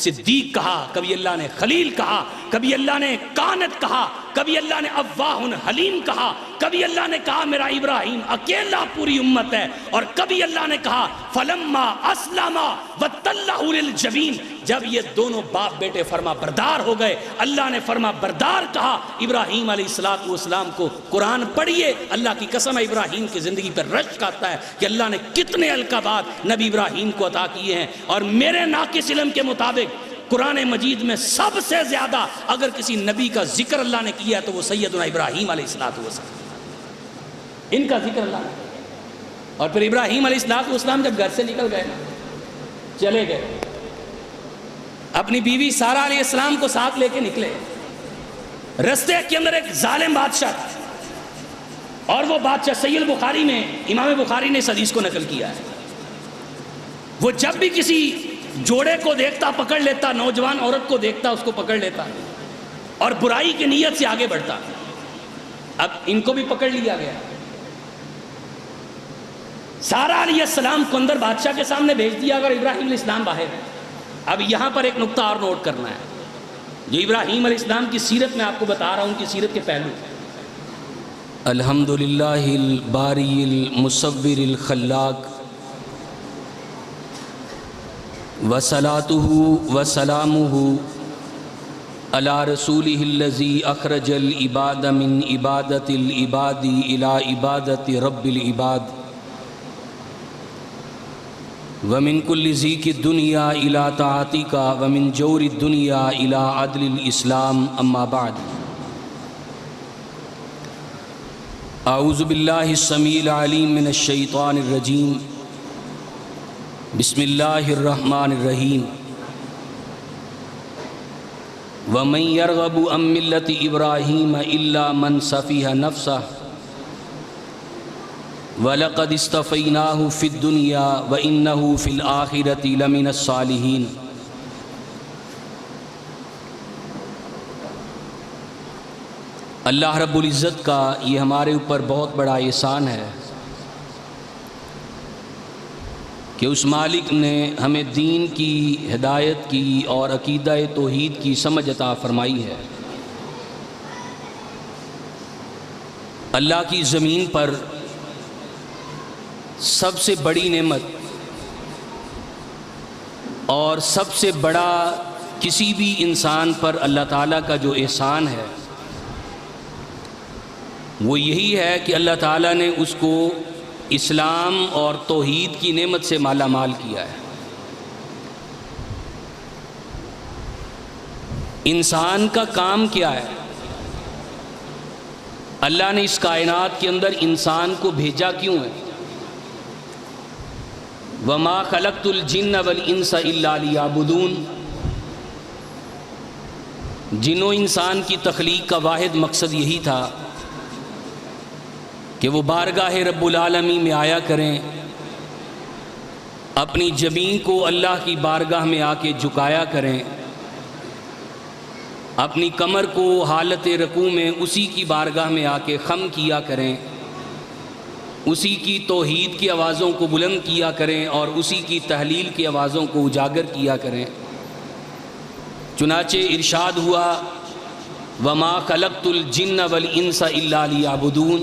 صدیق کہا، کبھی اللہ نے خلیل کہا، کبھی اللہ نے کانت کہا، کبھی اللہ نے اواہ حلیم کہا، کبھی اللہ نے کہا میرا ابراہیم اکیلا پوری امت ہے، اور کبھی اللہ نے کہا فلما اسلما وتلہ للجبین، جب یہ دونوں باپ بیٹے فرما بردار ہو گئے، اللہ نے فرما بردار کہا ابراہیم علیہ السلام کو۔ قرآن پڑھیے، اللہ کی قسم ہے ابراہیم کی زندگی پر رشک آتا ہے کہ اللہ نے کتنے القابات نبی ابراہیم کو عطا کیے ہیں، اور میرے ناقص علم کے مطابق قرآن مجید میں سب سے زیادہ اگر کسی نبی کا ذکر اللہ نے کیا ہے تو وہ سیدنا ابراہیم علیہ السلام، ان کا ذکر اللہ نے۔ اور پھر ابراہیم علیہ السلام جب گھر سے نکل گئے نا، چلے گئے، اپنی بیوی سارہ علیہ السلام کو ساتھ لے کے نکلے، رستے کے اندر ایک ظالم بادشاہ تھا، اور وہ بادشاہ صحیح البخاری میں امام بخاری نے اس حدیث کو نقل کیا ہے، وہ جب بھی کسی جوڑے کو دیکھتا پکڑ لیتا، نوجوان عورت کو دیکھتا اس کو پکڑ لیتا، اور برائی کی نیت سے آگے بڑھتا۔ اب ان کو بھی پکڑ لیا گیا، سارہ علیہ السلام کو اندر بادشاہ کے سامنے بھیج دیا، اگر ابراہیم علیہ السلام باہر ہے۔ اب یہاں پر ایک نقطہ اور نوٹ کرنا ہے، جو ابراہیم علیہ السلام کی سیرت میں آپ کو بتا رہا ہوں، ان کی سیرت کے پہلو۔ الحمدللہ الباری المصور الخلاق، وصلاتہ وسلامہ علی رسولہ الذی اخرج العباد من عبادت العباد الی عبادت رب العباد، ومن کل ضیق الدنیا الی طاعتک، ومن جور الدنیا الی عدل الاسلام، اما بعد۔ اعوذ باللہ السمیع العلیم من الشیطان الرجیم، بسم اللہ الرحمن الرحیم۔ ومن یرغب عن ملت ابراہیم الا من سفیہ نفسہ، وَلَقَدِ اسْتَفَيْنَاهُ فِي الدُّنْيَا وَإِنَّهُ فِي الْآخِرَةِ لَمِنَ الصَّالِحِينَ۔ اللہ رب العزت کا یہ ہمارے اوپر بہت بڑا احسان ہے کہ اس مالک نے ہمیں دین کی ہدایت کی اور عقیدہ توحید کی سمجھ عطا فرمائی ہے۔ اللہ کی زمین پر سب سے بڑی نعمت اور سب سے بڑا کسی بھی انسان پر اللہ تعالیٰ کا جو احسان ہے وہ یہی ہے کہ اللہ تعالیٰ نے اس کو اسلام اور توحید کی نعمت سے مالا مال کیا ہے۔ انسان کا کام کیا ہے؟ اللہ نے اس کائنات کے اندر انسان کو بھیجا کیوں ہے؟ وَمَا خَلَقْتُ الْجِنَّ وَالْإِنسَ إِلَّا لِيَعْبُدُونَ، جن و انسان کی تخلیق کا واحد مقصد یہی تھا کہ وہ بارگاہ رب العالمین میں آیا کریں، اپنی جبین کو اللہ کی بارگاہ میں آ کے جھکایا کریں، اپنی کمر کو حالت رکوع میں اسی کی بارگاہ میں آ کے خم کیا کریں، اسی کی توحید کی آوازوں کو بلند کیا کریں اور اسی کی تحلیل کی آوازوں کو اجاگر کیا کریں۔ چنانچہ ارشاد ہوا وَمَا خَلَقْتُ الْجِنَّ وَالْإِنسَ إِلَّا لِيَعْبُدُونَ،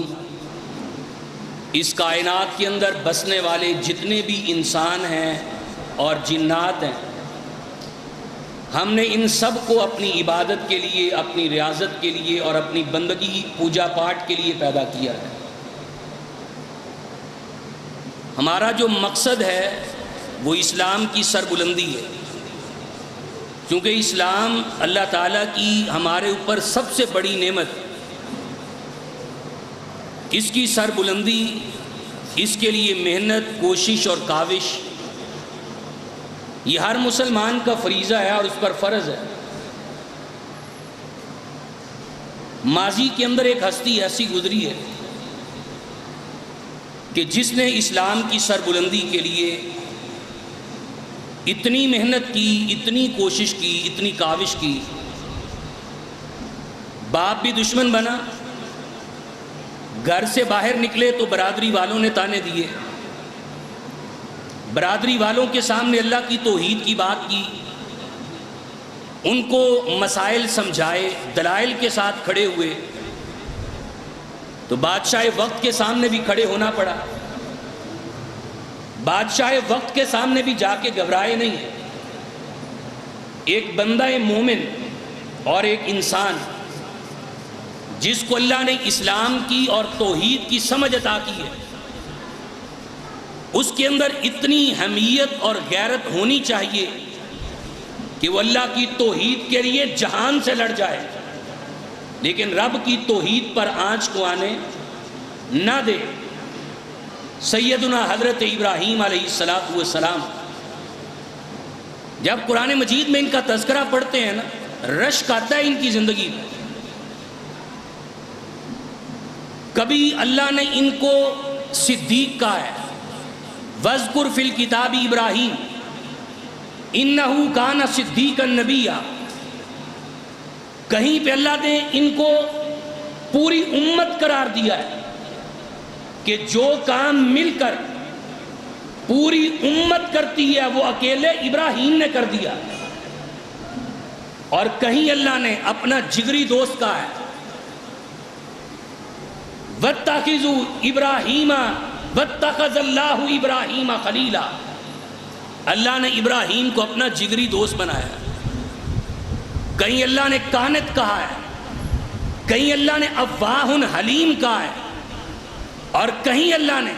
اس کائنات کے اندر بسنے والے جتنے بھی انسان ہیں اور جنات ہیں، ہم نے ان سب کو اپنی عبادت کے لیے، اپنی ریاضت کے لیے اور اپنی بندگی پوجا پاٹ کے لیے پیدا کیا ہے۔ ہمارا جو مقصد ہے وہ اسلام کی سربلندی ہے، کیونکہ اسلام اللہ تعالیٰ کی ہمارے اوپر سب سے بڑی نعمت، اس کی سربلندی، اس کے لیے محنت، کوشش اور کاوش، یہ ہر مسلمان کا فریضہ ہے اور اس پر فرض ہے۔ ماضی کے اندر ایک ہستی ایسی گزری ہے کہ جس نے اسلام کی سربلندی کے لیے اتنی محنت کی، اتنی کوشش کی، اتنی کاوش کی، باپ بھی دشمن بنا، گھر سے باہر نکلے تو برادری والوں نے تانے دیے، برادری والوں کے سامنے اللہ کی توحید کی بات کی، ان کو مسائل سمجھائے، دلائل کے ساتھ کھڑے ہوئے، تو بادشاہ وقت کے سامنے بھی کھڑے ہونا پڑا۔ بادشاہ وقت کے سامنے بھی جا کے گھبرائے نہیں۔ ایک بندہ مومن اور ایک انسان جس کو اللہ نے اسلام کی اور توحید کی سمجھ عطا کی ہے، اس کے اندر اتنی حمیت اور غیرت ہونی چاہیے کہ وہ اللہ کی توحید کے لیے جہان سے لڑ جائے، لیکن رب کی توحید پر آنچ کو آنے نہ دے۔ سیدنا حضرت ابراہیم علیہ السلام جب قرآن مجید میں ان کا تذکرہ پڑھتے ہیں نا، رشک آتا ہے ان کی زندگی میں۔ کبھی اللہ نے ان کو صدیق کہا ہے، وَاذْكُرْ فِي الْكِتَابِ ابراہیم اِنَّهُ كَانَ صِدِّيقًا نَبِيًّا۔ کہیں پہ اللہ نے ان کو پوری امت قرار دیا ہے کہ جو کام مل کر پوری امت کرتی ہے وہ اکیلے ابراہیم نے کر دیا۔ اور کہیں اللہ نے اپنا جگری دوست کہا ہے، وَاتَّخِذُوا إِبْرَاهِيمَ وَاتَّخَذَ اللَّهُ إِبْرَاهِيمَ خَلِيلًا۔ اللہ نے ابراہیم کو اپنا جگری دوست بنایا۔ کہیں اللہ نے کانت کہا ہے، کہیں اللہ نے اواہ حلیم کہا ہے، اور کہیں اللہ نے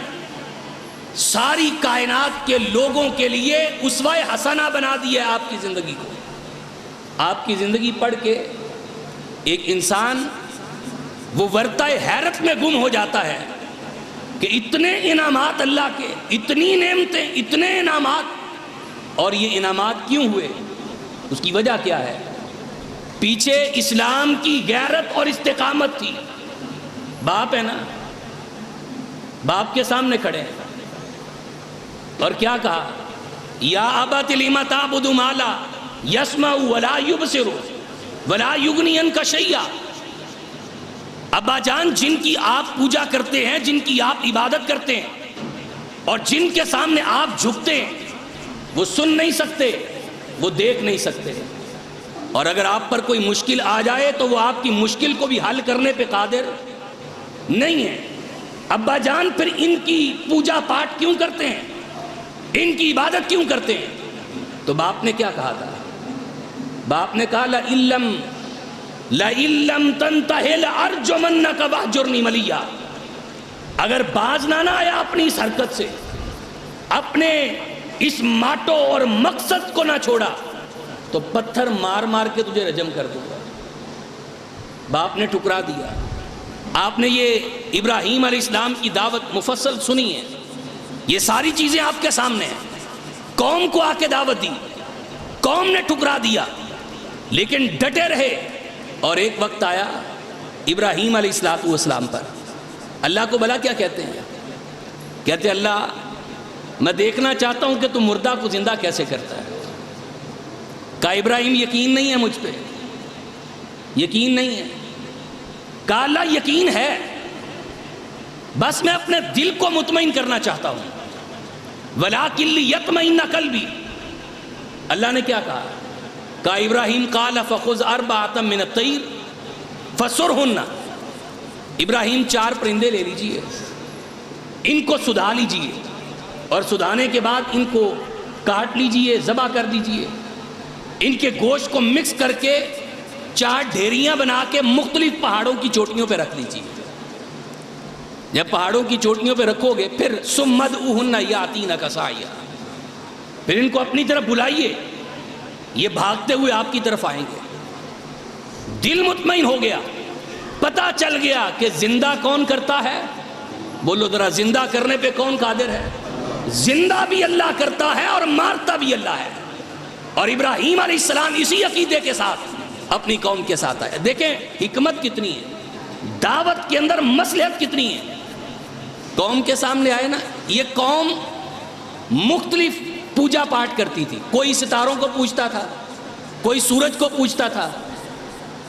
ساری کائنات کے لوگوں کے لیے اسوہ حسنہ بنا دی ہے آپ کی زندگی کو۔ آپ کی زندگی پڑھ کے ایک انسان وہ ورطۂ حیرت میں گم ہو جاتا ہے کہ اتنے انعامات اللہ کے، اتنی نعمتیں، اتنے انعامات، اور یہ انعامات کیوں ہوئے؟ اس کی وجہ کیا ہے؟ پیچھے اسلام کی غیرت اور استقامت تھی۔ باپ ہے نا، باپ کے سامنے کھڑے ہیں اور کیا کہا؟ یا ابت لم تعبد ما لا یسمع ولا یبصر ولا یغنی عنک شیئا۔ ابا جان، جن کی آپ پوجا کرتے ہیں، جن کی آپ عبادت کرتے ہیں، اور جن کے سامنے آپ جھکتے ہیں، وہ سن نہیں سکتے، وہ دیکھ نہیں سکتے، اور اگر آپ پر کوئی مشکل آ جائے تو وہ آپ کی مشکل کو بھی حل کرنے پہ قادر نہیں ہے۔ ابا جان، پھر ان کی پوجا پاٹ کیوں کرتے ہیں، ان کی عبادت کیوں کرتے ہیں؟ تو باپ نے کیا کہا تھا؟ باپ نے کہا لَإِن لَّمْ تَنْتَهِ لَأَرْجُمَنَّكَ وَاهْجُرْنِي مَلِيًّا۔ اگر باز نہ آیا اپنی اس حرکت سے، اپنے اس ماٹو اور مقصد کو نہ چھوڑا، تو پتھر مار مار کے تجھے رجم کر دوں گا۔ باپ نے ٹکرا دیا۔ آپ نے یہ ابراہیم علیہ السلام کی دعوت مفصل سنی ہے، یہ ساری چیزیں آپ کے سامنے ہیں۔ قوم کو آ کے دعوت دی، قوم نے ٹکرا دیا، لیکن ڈٹے رہے، اور ایک وقت آیا ابراہیم علیہ السلام پر اللہ کو بلا کیا کہتے ہیں؟ کہتے اللہ، میں دیکھنا چاہتا ہوں کہ تم مردہ کو زندہ کیسے کرتا ہے۔ کہا ابراہیم، یقین نہیں ہے مجھ پہ، یقین نہیں ہے۔ کہا اللہ، یقین ہے، بس میں اپنے دل کو مطمئن کرنا چاہتا ہوں۔ وَلَٰكِن لِيَطْمَئِنَّ قَلْبِي۔ اللہ نے کیا کہا؟ کہا ابراہیم قَالَ فَخُذْ أَرْبَعَةً مِّنَ الطَّيْرِ فَصُرْهُنَّ۔ ابراہیم 4 پرندے لے لیجئے، ان کو سدھا لیجئے، اور سدھانے کے بعد ان کو کاٹ لیجئے، ذبح کر دیجئے، ان کے گوشت کو مکس کر کے 4 ڈھیریاں بنا کے مختلف پہاڑوں کی چوٹیوں پہ رکھ لیجئے۔ جب پہاڑوں کی چوٹیوں پہ رکھو گے، پھر ثُمَّ ادْعُوهُنَّ يَأْتِينَكَ سَعْيًا، پھر ان کو اپنی طرف بلائیے، یہ بھاگتے ہوئے آپ کی طرف آئیں گے۔ دل مطمئن ہو گیا، پتہ چل گیا کہ زندہ کون کرتا ہے۔ بولو ذرا، زندہ کرنے پہ کون قادر ہے؟ زندہ بھی اللہ کرتا ہے اور مارتا بھی اللہ ہے۔ اور ابراہیم علیہ السلام اسی عقیدے کے ساتھ اپنی قوم کے ساتھ آئے۔ دیکھیں حکمت کتنی ہے، دعوت کے اندر مصلحت کتنی ہے۔ قوم کے سامنے آئے نا، یہ قوم مختلف پوجا پاٹ کرتی تھی، کوئی ستاروں کو پوجتا تھا، کوئی سورج کو پوجتا تھا،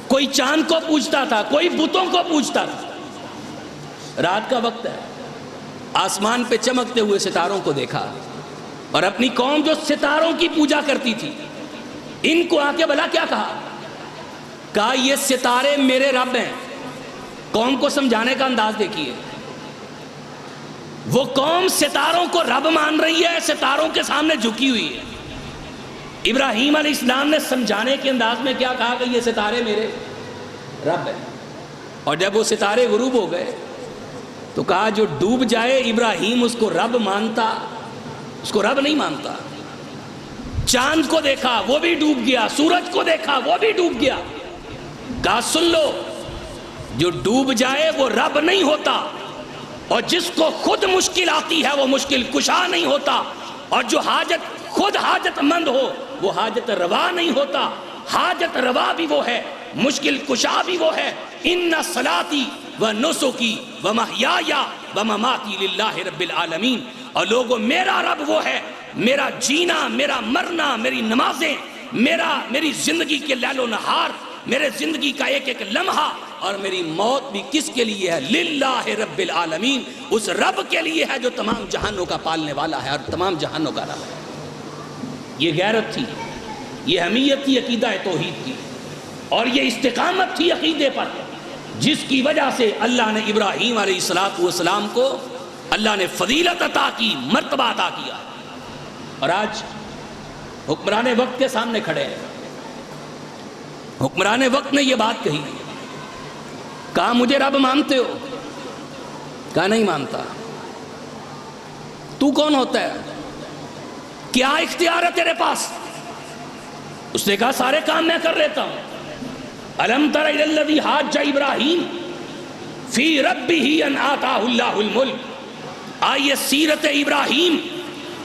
کوئی چاند کو پوجتا تھا، کوئی بتوں کو پوجتا تھا۔ رات کا وقت ہے، آسمان پہ چمکتے ہوئے ستاروں کو دیکھا، اور اپنی قوم جو ستاروں کی پوجا کرتی تھی، ان کو آ کے بلا کیا کہا یہ ستارے میرے رب ہیں. قوم کو سمجھانے کا انداز دیکھیے. وہ قوم ستاروں کو رب مان رہی ہے, ستاروں کے سامنے جھکی ہوئی ہے. ابراہیم علیہ السلام نے سمجھانے کے انداز میں کیا کہا کہ یہ ستارے میرے رب ہیں. اور جب وہ ستارے غروب ہو گئے تو کہا جو ڈوب جائے ابراہیم اس کو رب مانتا, اس کو رب نہیں مانتا. چاند کو دیکھا وہ بھی ڈوب گیا, سورج کو دیکھا وہ بھی ڈوب گیا. کہا سن لو, جو ڈوب جائے وہ رب نہیں ہوتا, اور جس کو خود مشکل آتی ہے وہ مشکل کشا نہیں ہوتا, اور جو خود حاجت مند ہو وہ حاجت روا نہیں ہوتا. حاجت روا بھی وہ ہے, مشکل کشا بھی وہ ہے. ان صلاتی و نسکی و محیای و مماتی للہ رب العالمین. اور لوگوں میرا رب وہ ہے, میرا جینا, میرا مرنا, میری نمازیں, میری زندگی کے لیل و نہار, میرے زندگی کا ایک ایک لمحہ, اور میری موت بھی کس کے لیے ہے؟ للہ رب العالمین, اس رب کے لیے ہے جو تمام جہانوں کا پالنے والا ہے اور تمام جہانوں کا رب ہے. یہ غیرت تھی, یہ حمیت تھی عقیدہ توحید کی, اور یہ استقامت تھی عقیدے پر, جس کی وجہ سے اللہ نے ابراہیم علیہ السلام کو اللہ نے فضیلت عطا کی, مرتبہ عطا کیا. اور آج حکمران وقت کے سامنے کھڑے ہیں. حکمران وقت نے یہ بات کہی, کہا مجھے رب مانتے ہو؟ کہا نہیں مانتا. تو کون ہوتا ہے؟ کیا اختیار ہے تیرے پاس؟ اس نے کہا سارے کام میں کر لیتا ہوں. الم تر الی الذی حاج ابراہیم فی ربہ ان آتاہ اللہ الملک. آئیے سیرت ابراہیم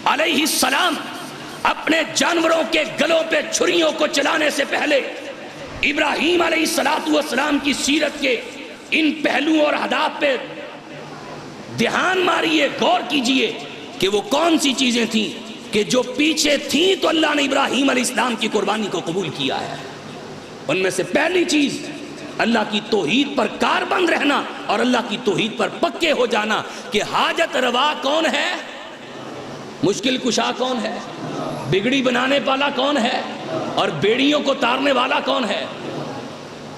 علیہ السلام اپنے جانوروں کے گلوں پہ چھریوں کو چلانے سے پہلے ابراہیم علیہ السلام کی سیرت کے ان پہلوؤں اور اہداف پہ دھیان ماریے, غور کیجئے کہ وہ کون سی چیزیں تھیں کہ جو پیچھے تھیں تو اللہ نے ابراہیم علیہ السلام کی قربانی کو قبول کیا ہے. ان میں سے پہلی چیز اللہ کی توحید پر کاربند رہنا اور اللہ کی توحید پر پکے ہو جانا کہ حاجت روا کون ہے, مشکل کشا کون ہے, بگڑی بنانے والا کون ہے, اور بیڑیوں کو تارنے والا کون ہے.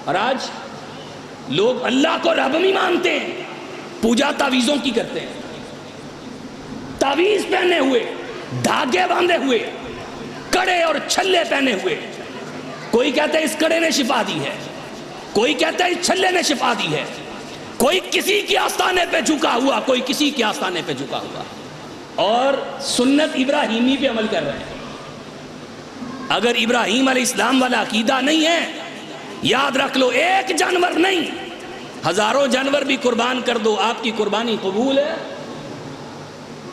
اور آج لوگ اللہ کو رب نہیں مانتے ہیں, پوجا تعویذوں کی کرتے ہیں. تعویذ پہنے ہوئے, دھاگے باندھے ہوئے, کڑے اور چھلے پہنے ہوئے. کوئی کہتا ہے اس کڑے نے شفا دی ہے, کوئی کہتا ہے اس چھلے نے شفا دی ہے. کوئی کسی کے آستانے پہ جھکا ہوا, کوئی کسی کے آستانے پہ جھکا ہوا, اور سنت ابراہیمی پہ عمل کر رہے ہیں. اگر ابراہیم علیہ السلام والا عقیدہ نہیں ہے, یاد رکھ لو ایک جانور نہیں, ہزاروں جانور بھی قربان کر دو, آپ کی قربانی قبول ہے.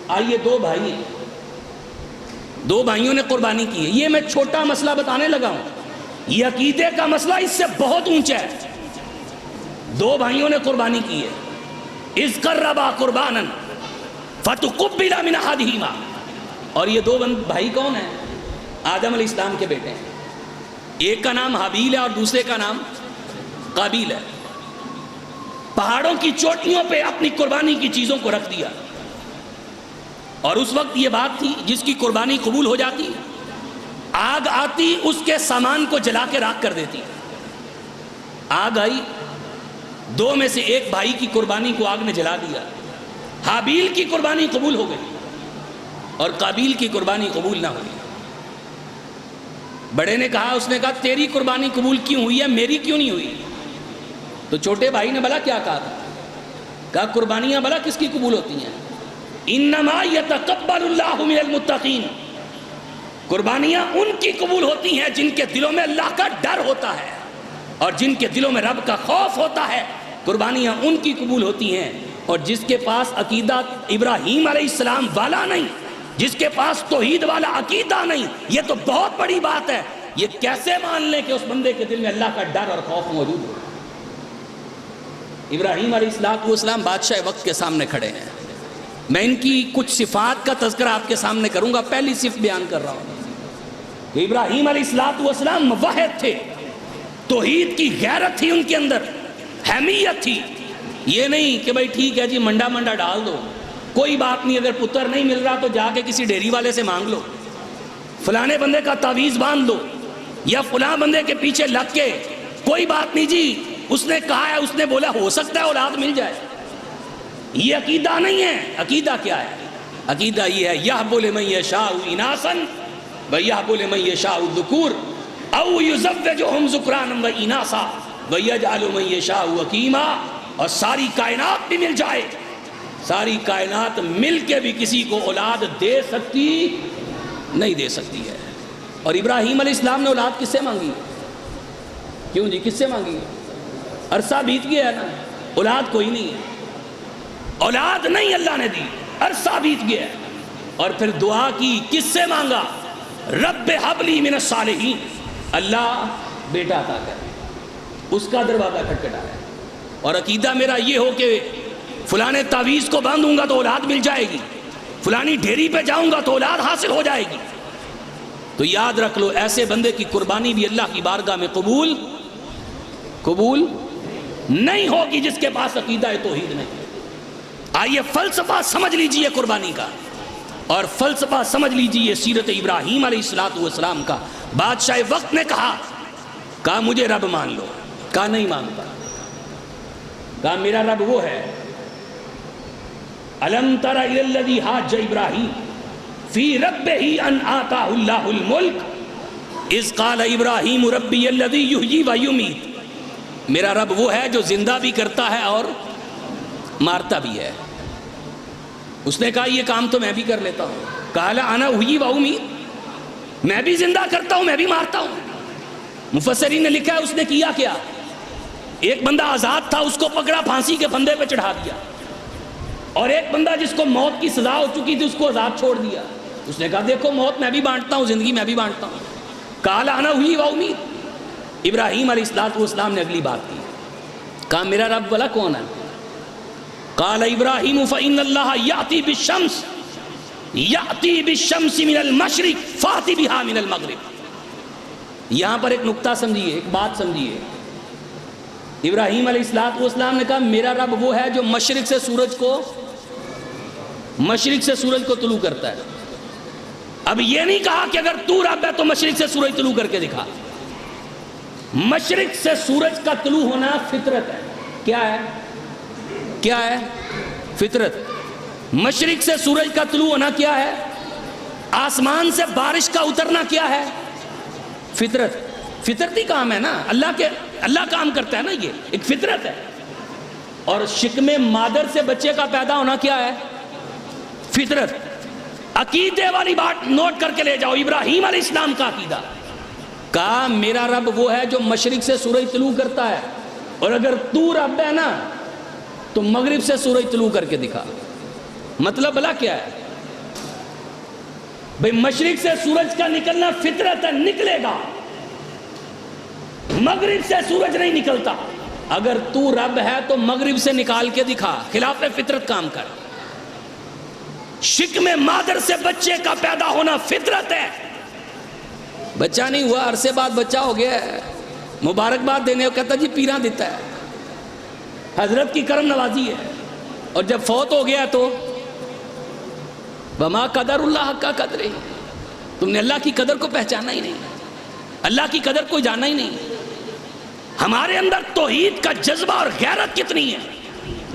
آئیے دو بھائیوں نے قربانی کی ہے. یہ میں چھوٹا مسئلہ بتانے لگا ہوں, یہ عقیدے کا مسئلہ اس سے بہت اونچا ہے. دو بھائیوں نے قربانی کی ہے. اذ قربا قربانا فتقبل من احدہما. اور یہ دو بھائی کون ہیں؟ آدم علیہ السلام کے بیٹے ہیں. ایک کا نام حابیل ہے اور دوسرے کا نام قابیل ہے. پہاڑوں کی چوٹیوں پہ اپنی قربانی کی چیزوں کو رکھ دیا, اور اس وقت یہ بات تھی جس کی قربانی قبول ہو جاتی آگ آتی اس کے سامان کو جلا کے راکھ کر دیتی. آگ آئی, دو میں سے ایک بھائی کی قربانی کو آگ نے جلا دیا. حابیل کی قربانی قبول ہو گئی اور قابیل کی قربانی قبول نہ ہوئی. بڑے نے کہا, اس نے کہا تیری قربانی قبول کیوں ہوئی ہے, میری کیوں نہیں ہوئی؟ تو چھوٹے بھائی نے بھلا کیا کہا تھا؟ کہا قربانیاں بھلا کس کی قبول ہوتی ہیں؟ انما یتقبل اللہ من المتقین. قربانیاں ان کی قبول ہوتی ہیں جن کے دلوں میں اللہ کا ڈر ہوتا ہے اور جن کے دلوں میں رب کا خوف ہوتا ہے. قربانیاں ان کی قبول ہوتی ہیں. اور جس کے پاس عقیدہ ابراہیم علیہ السلام والا نہیں, جس کے پاس توحید والا عقیدہ نہیں, یہ تو بہت بڑی بات ہے. یہ کیسے مان لیں کہ اس بندے کے دل میں اللہ کا ڈر اور خوف موجود ہو؟ ابراہیم علیہ السلام بادشاہ وقت کے سامنے کھڑے ہیں. میں ان کی کچھ صفات کا تذکرہ آپ کے سامنے کروں گا. پہلی صفت بیان کر رہا ہوں کہ ابراہیم علیہ السلام موحد تھے, توحید کی غیرت تھی ان کے اندر, حمیت تھی. یہ نہیں کہ بھائی ٹھیک ہے جی منڈا ڈال دو, کوئی بات نہیں, اگر پتر نہیں مل رہا تو جا کے کسی ڈیری والے سے مانگ لو, فلانے بندے کا تعویذ باندھ لو. یا فلاں بندے کے پیچھے لگ کے کوئی بات نہیں جی اس نے کہا ہے، اس نے بولا، ہو سکتا ہے اولاد مل جائے. یہ عقیدہ نہیں ہے. عقیدہ کیا ہے؟ عقیدہ یہ ہے یہب لمن یشاء اناثا ویہب لمن یشاء الذکور او یزوجہم ذکرانا واناثا ویجعل من یشاء عقیما. اور ساری کائنات بھی مل جائے، ساری کائنات مل کے بھی کسی کو اولاد دے سکتی نہیں دے سکتی ہے. اور ابراہیم علیہ السلام نے اولاد کس سے مانگی؟ کیوں جی کس سے مانگی؟ عرصہ بیت گیا ہے نا، اولاد کوئی نہیں ہے، اولاد نہیں اللہ نے دی، عرصہ بیت گیا ہے. اور پھر دعا کی، کس سے مانگا؟ رب ہب لی من الصالحین، اللہ بیٹا عطا کر. اس کا دروازہ کھٹکھٹایا. اور عقیدہ میرا یہ ہو کہ فلانے تعویذ کو باندھوں گا تو اولاد مل جائے گی، فلانی ڈھیری پہ جاؤں گا تو اولاد حاصل ہو جائے گی. تو یاد رکھ لو ایسے بندے کی قربانی بھی اللہ کی بارگاہ میں قبول نہیں ہوگی جس کے پاس عقیدہ توحید نہیں. آئیے فلسفہ سمجھ لیجئے قربانی کا، اور فلسفہ سمجھ لیجئے سیرت ابراہیم علیہ السلام کا. بادشاہ وقت نے کہا مجھے رب مان لو، کہا نہیں مانتا. کہا میرا رب وہ ہے الم تر الی الذی حاج ابراہیم فی ربہ ان آتاہ اللہ الملک اذ قال ابراہیم ربی الذی یحیی و یمیت. میرا رب وہ ہے جو زندہ بھی کرتا ہے اور مارتا بھی ہے. اس نے کہا یہ کام تو میں بھی کر لیتا ہوں. قال انا احیی و امیت، میں بھی زندہ کرتا ہوں میں بھی مارتا ہوں. مفسرین نے لکھا ہے اس نے کیا کیا؟ ایک بندہ آزاد تھا، اس کو پکڑا پھانسی کے پھندے پہ چڑھا دیا، اور ایک بندہ جس کو موت کی سزا ہو چکی تھی اس کو آزاد چھوڑ دیا. اس نے کہا دیکھو موت میں بھی بانٹتا ہوں، زندگی میں بھی بانٹتا ہوں. قال انا احیی و امیت. ابراہیم علیہ السلام نے اگلی بات کی، کہا میرا رب بلا کون ہے؟ قال ابراہیم فإن اللہ یأتی بالشمس من المشرق فأتی بها من المغرب. یہاں پر ایک نقطہ سمجھیے، ایک بات سمجھیے. ابراہیم علیہ السلام نے کہا میرا رب وہ ہے جو مشرق سے سورج کو طلوع کرتا ہے. اب یہ نہیں کہا کہ اگر تو رب ہے تو مشرق سے سورج طلوع کر کے دکھا. مشرق سے سورج کا طلوع ہونا فطرت ہے. کیا ہے؟ فطرت. مشرق سے سورج کا طلوع ہونا کیا ہے؟ آسمان سے بارش کا اترنا کیا ہے؟ فطرت. فطرتی کام ہے نا، اللہ کام کرتا ہے نا، یہ ایک فطرت ہے. اور شکم مادر سے بچے کا پیدا ہونا کیا ہے؟ فطرت. عقیدے والی بات نوٹ کر کے لے جاؤ. ابراہیم علیہ السلام کا عقیدہ، کہا میرا رب وہ ہے جو مشرق سے سورج طلوع کرتا ہے، اور اگر تو رب ہے نا تو مغرب سے سورج طلوع کر کے دکھا. مطلب بلا کیا ہے بھئی؟ مشرق سے سورج کا نکلنا فطرت ہے، نکلے گا. مغرب سے سورج نہیں نکلتا. اگر تو رب ہے تو مغرب سے نکال کے دکھا، خلاف فطرت کام کر. شکم مادر سے بچے کا پیدا ہونا فطرت ہے. بچہ نہیں ہوا، عرصے بعد بچہ ہو گیا ہے، مبارکباد دینے کو کہتا جی پیراں دیتا ہے، حضرت کی کرم نوازی ہے. اور جب فوت ہو گیا تو وما قدر اللہ حق قدر، تم نے اللہ کی قدر کو پہچانا ہی نہیں، اللہ کی قدر کو جانا ہی نہیں. ہمارے اندر توحید کا جذبہ اور غیرت کتنی ہے.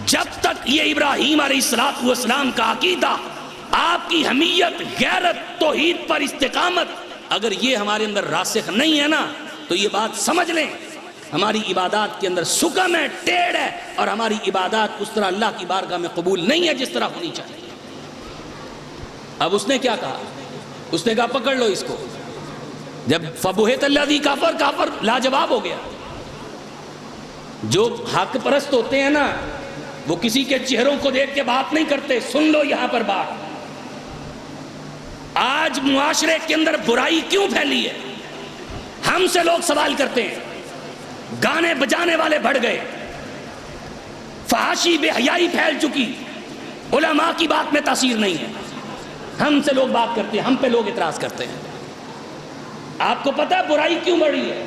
جب تک یہ ابراہیم علیہ السلام کا عقیدہ، آپ کی حمیت، غیرت، توحید پر استقامت، اگر یہ ہمارے اندر راسخ نہیں ہے نا تو یہ بات سمجھ لیں ہماری عبادات کے اندر سکم ہے، ٹیڑھ ہے، اور ہماری عبادات اس طرح اللہ کی بارگاہ میں قبول نہیں ہے جس طرح ہونی چاہیے. اب اس نے کیا کہا؟ اس نے کہا پکڑ لو اس کو. جب فبہت الذی کافر لاجواب ہو گیا. جو حق پرست ہوتے ہیں نا وہ کسی کے چہروں کو دیکھ کے بات نہیں کرتے. سن لو یہاں پر بات. آج معاشرے کے اندر برائی کیوں پھیلی ہے؟ ہم سے لوگ سوال کرتے ہیں. گانے بجانے والے بڑھ گئے، فحاشی بے حیائی پھیل چکی، علماء کی بات میں تاثیر نہیں ہے. ہم سے لوگ بات کرتے ہیں، ہم پہ لوگ اعتراض کرتے ہیں. آپ کو پتہ ہے برائی کیوں بڑھی ہے؟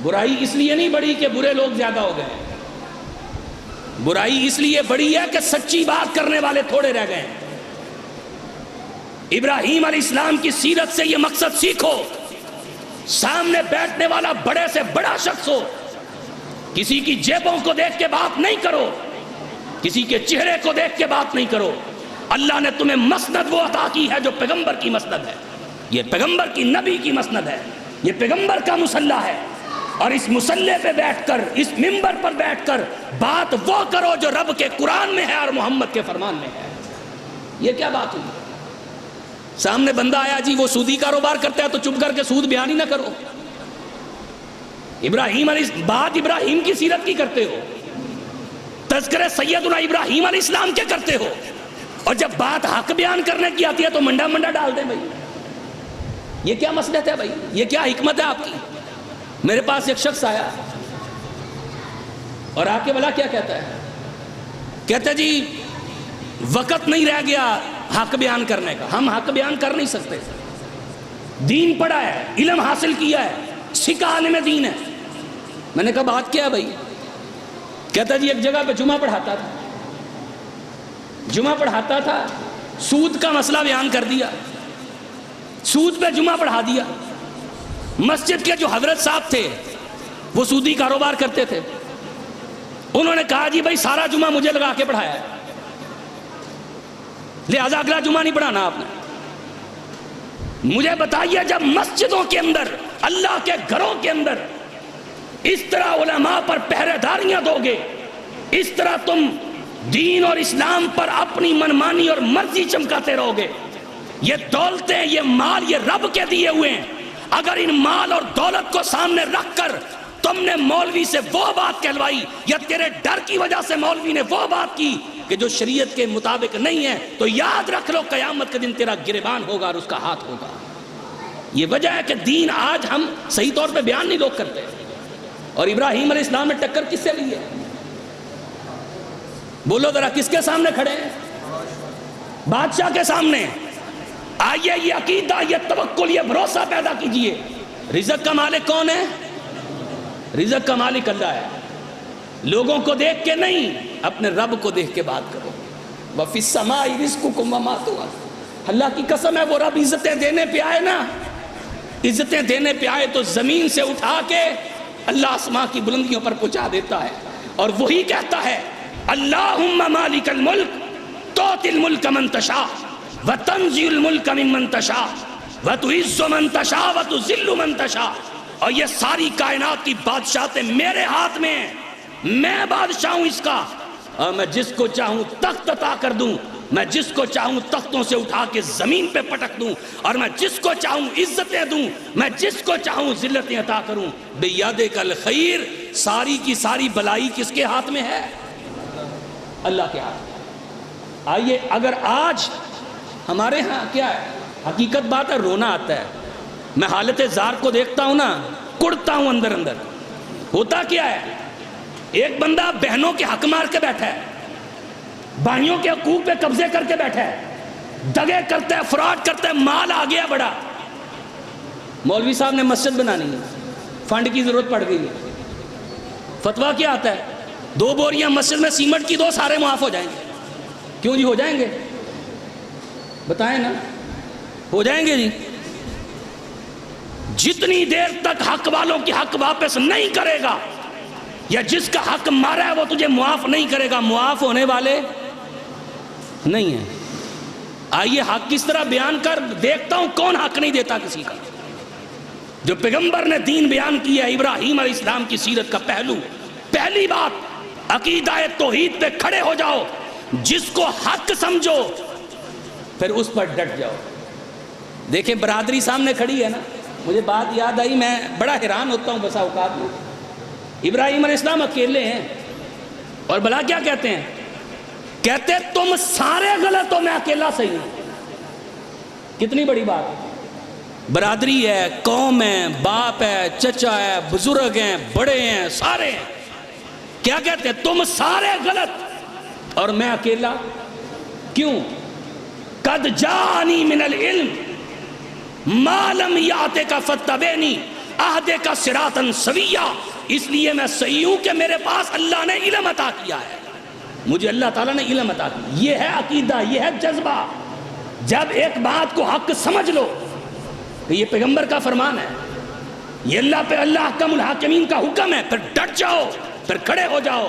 برائی اس لیے نہیں بڑھی کہ برے لوگ زیادہ ہو گئے. برائی اس لیے بڑھی ہے کہ سچی بات کرنے والے تھوڑے رہ گئے. ابراہیم علیہ السلام کی سیرت سے یہ مقصد سیکھو سامنے بیٹھنے والا بڑے سے بڑا شخص ہو، کسی کی جیبوں کو دیکھ کے بات نہیں کرو، کسی کے چہرے کو دیکھ کے بات نہیں کرو۔ اللہ نے تمہیں مسند وہ عطا کی ہے جو پیغمبر کی مسند ہے، یہ پیغمبر کی نبی کی مسند ہے، یہ پیغمبر کا مصلی ہے، اور اس مصلی پہ بیٹھ کر، اس منبر پر بیٹھ کر بات وہ کرو جو رب کے قرآن میں ہے اور محمد کے فرمان میں ہے۔ یہ کیا بات ہوئی؟ سامنے بندہ آیا جی وہ سودی کاروبار کرتا ہے تو چپ کر کے سود بیان ہی نہ کرو۔ بات ابراہیم کی سیرت کی کرتے ہو، تذکرہ سیدنا ابراہیم علیہ السلام کے کرتے ہو، اور جب بات حق بیان کرنے کی آتی ہے تو منڈا منڈا ڈال دیں بھائی۔ یہ کیا مصلحت ہے بھائی؟ یہ کیا حکمت ہے آپ کی؟ میرے پاس ایک شخص آیا اور آ کے بلا کیا کہتا ہے؟ کہتا ہے جی وقت نہیں رہ گیا حق بیان کرنے کا، ہم حق بیان کر نہیں سکتے، دین پڑھا ہے، علم حاصل کیا ہے، سکھا عالم دین ہے۔ میں نے کہا بات کیا ہے بھائی؟ کہتا جی ایک جگہ پہ جمعہ پڑھاتا تھا، سود کا مسئلہ بیان کر دیا، سود پہ جمعہ پڑھا دیا۔ مسجد کے جو حضرت صاحب تھے وہ سودی کاروبار کرتے تھے، انہوں نے کہا جی بھائی سارا جمعہ مجھے لگا کے پڑھایا ہے، لہذا اگلا جمعہ نہیں پڑھانا آپ نے۔ مجھے بتائیے جب مسجدوں کے اندر، اللہ کے گھروں کے اندر اس طرح علماء پر پہرے داریاں دو گے، اس طرح تم دین اور اسلام پر اپنی منمانی اور مرضی چمکاتے رہو گے، یہ دولتیں، یہ مال، یہ رب کے دیے ہوئے ہیں، اگر ان مال اور دولت کو سامنے رکھ کر تم نے مولوی سے وہ بات کہلوائی یا تیرے ڈر کی وجہ سے مولوی نے وہ بات کی کہ جو شریعت کے مطابق نہیں ہے، تو یاد رکھ لو قیامت کے دن تیرا گریبان ہوگا اور اس کا ہاتھ ہوگا۔ یہ وجہ ہے کہ دین آج ہم صحیح طور پہ بیان نہیں لوگ کرتے۔ اور ابراہیم علیہ السلام نے ٹکر کس سے لی ہے؟ بولو ذرا کس کے سامنے کھڑے ہیں؟ بادشاہ کے سامنے۔ آئیے یہ عقیدہ، یہ توکل، یہ بھروسہ پیدا کیجئے۔ رزق کا مالک کون ہے؟ رزق کا مالک اللہ ہے۔ لوگوں کو دیکھ کے نہیں، اپنے رب کو دیکھ کے بات کرو۔ وَفِي السَّمَاءِ رِزْقُكُمْ وَمَا تُوعَدُونَ۔ اللہ کی قسم ہے وہ رب عزتیں دینے پہ آئے نا، عزتیں دینے پہ آئے تو زمین سے اٹھا کے اللہ آسمان کی بلندیوں پر پہنچا دیتا ہے، اور وہی کہتا ہے اللہم مالک الملک تؤتی الملک من تشاء وتنزع الملک ممن تشاء وتعز من تشاء وتذل من تشاء۔ اور یہ ساری کائنات کی بادشاہتیں میرے ہاتھ میں ہیں، میں بادشاہ ہوں اس کا، اور میں جس کو چاہوں تخت عطا کر دوں، میں جس کو چاہوں تختوں سے اٹھا کے زمین پہ پٹک دوں، اور میں جس کو چاہوں عزتیں دوں، میں جس کو چاہوں ذلتیں عطا کروں۔ بیدک الخیر، ساری کی ساری بلائی کس کے ہاتھ میں ہے؟ اللہ کے ہاتھ میں۔ آئیے اگر آج ہمارے ہاں کیا ہے، حقیقت بات ہے، رونا آتا ہے۔ میں حالت زار کو دیکھتا ہوں نا، کڑتا ہوں اندر اندر۔ ہوتا کیا ہے، ایک بندہ بہنوں کے حق مار کے بیٹھا ہے، بھائیوں کے حقوق پہ قبضے کر کے بیٹھا ہے، دگے کرتا ہے، فراڈ کرتا ہے، مال آ گیا بڑا۔ مولوی صاحب نے مسجد بنانی ہے، فنڈ کی ضرورت پڑ گئی ہے، فتویٰ کیا آتا ہے 2 بوریاں مسجد میں سیمنٹ کی دو، سارے معاف ہو جائیں گے۔ کیوں جی ہو جائیں گے؟ بتائیں نا، ہو جائیں گے جی۔ جتنی دیر تک حق والوں کی حق واپس نہیں کرے گا، یا جس کا حق مارا ہے وہ تجھے معاف نہیں کرے گا، معاف ہونے والے نہیں ہیں۔ آئیے حق کس طرح بیان کر دیکھتا ہوں کون حق نہیں دیتا کسی کا۔ جو پیغمبر نے دین بیان کیا ہے، ابراہیم علیہ السلام کی سیرت کا پہلو، پہلی بات عقیدہ توحید پہ کھڑے ہو جاؤ، جس کو حق سمجھو پھر اس پر ڈٹ جاؤ۔ دیکھیں برادری سامنے کھڑی ہے نا، مجھے بات یاد آئی، میں بڑا حیران ہوتا ہوں بسا اوقات میں۔ ابراہیم علیہ السلام اکیلے ہیں اور بلا کیا کہتے ہیں؟ کہتے تم سارے غلط ہو، میں اکیلا صحیح ہوں۔ کتنی بڑی بات ہے، برادری ہے، قوم ہے، باپ ہے، چچا ہے، بزرگ ہیں، بڑے ہیں، سارے ہیں، کیا کہتے ہیں؟ تم سارے غلط اور میں اکیلا۔ کیوں؟ قد جانی من العلم ما لم یاتک فتبعنی اہدک صراطا سویا۔ اس لیے میں صحیح ہوں کہ میرے پاس اللہ نے علم عطا کیا ہے، مجھے اللہ تعالیٰ نے علم عطا کیا۔ یہ ہے عقیدہ، یہ ہے جذبہ۔ جب ایک بات کو حق سمجھ لو کہ یہ پیغمبر کا فرمان ہے، یہ اللہ پہ اللہ احکم الحاکمین کا حکم ہے، پھر ڈٹ جاؤ، پھر کھڑے ہو جاؤ،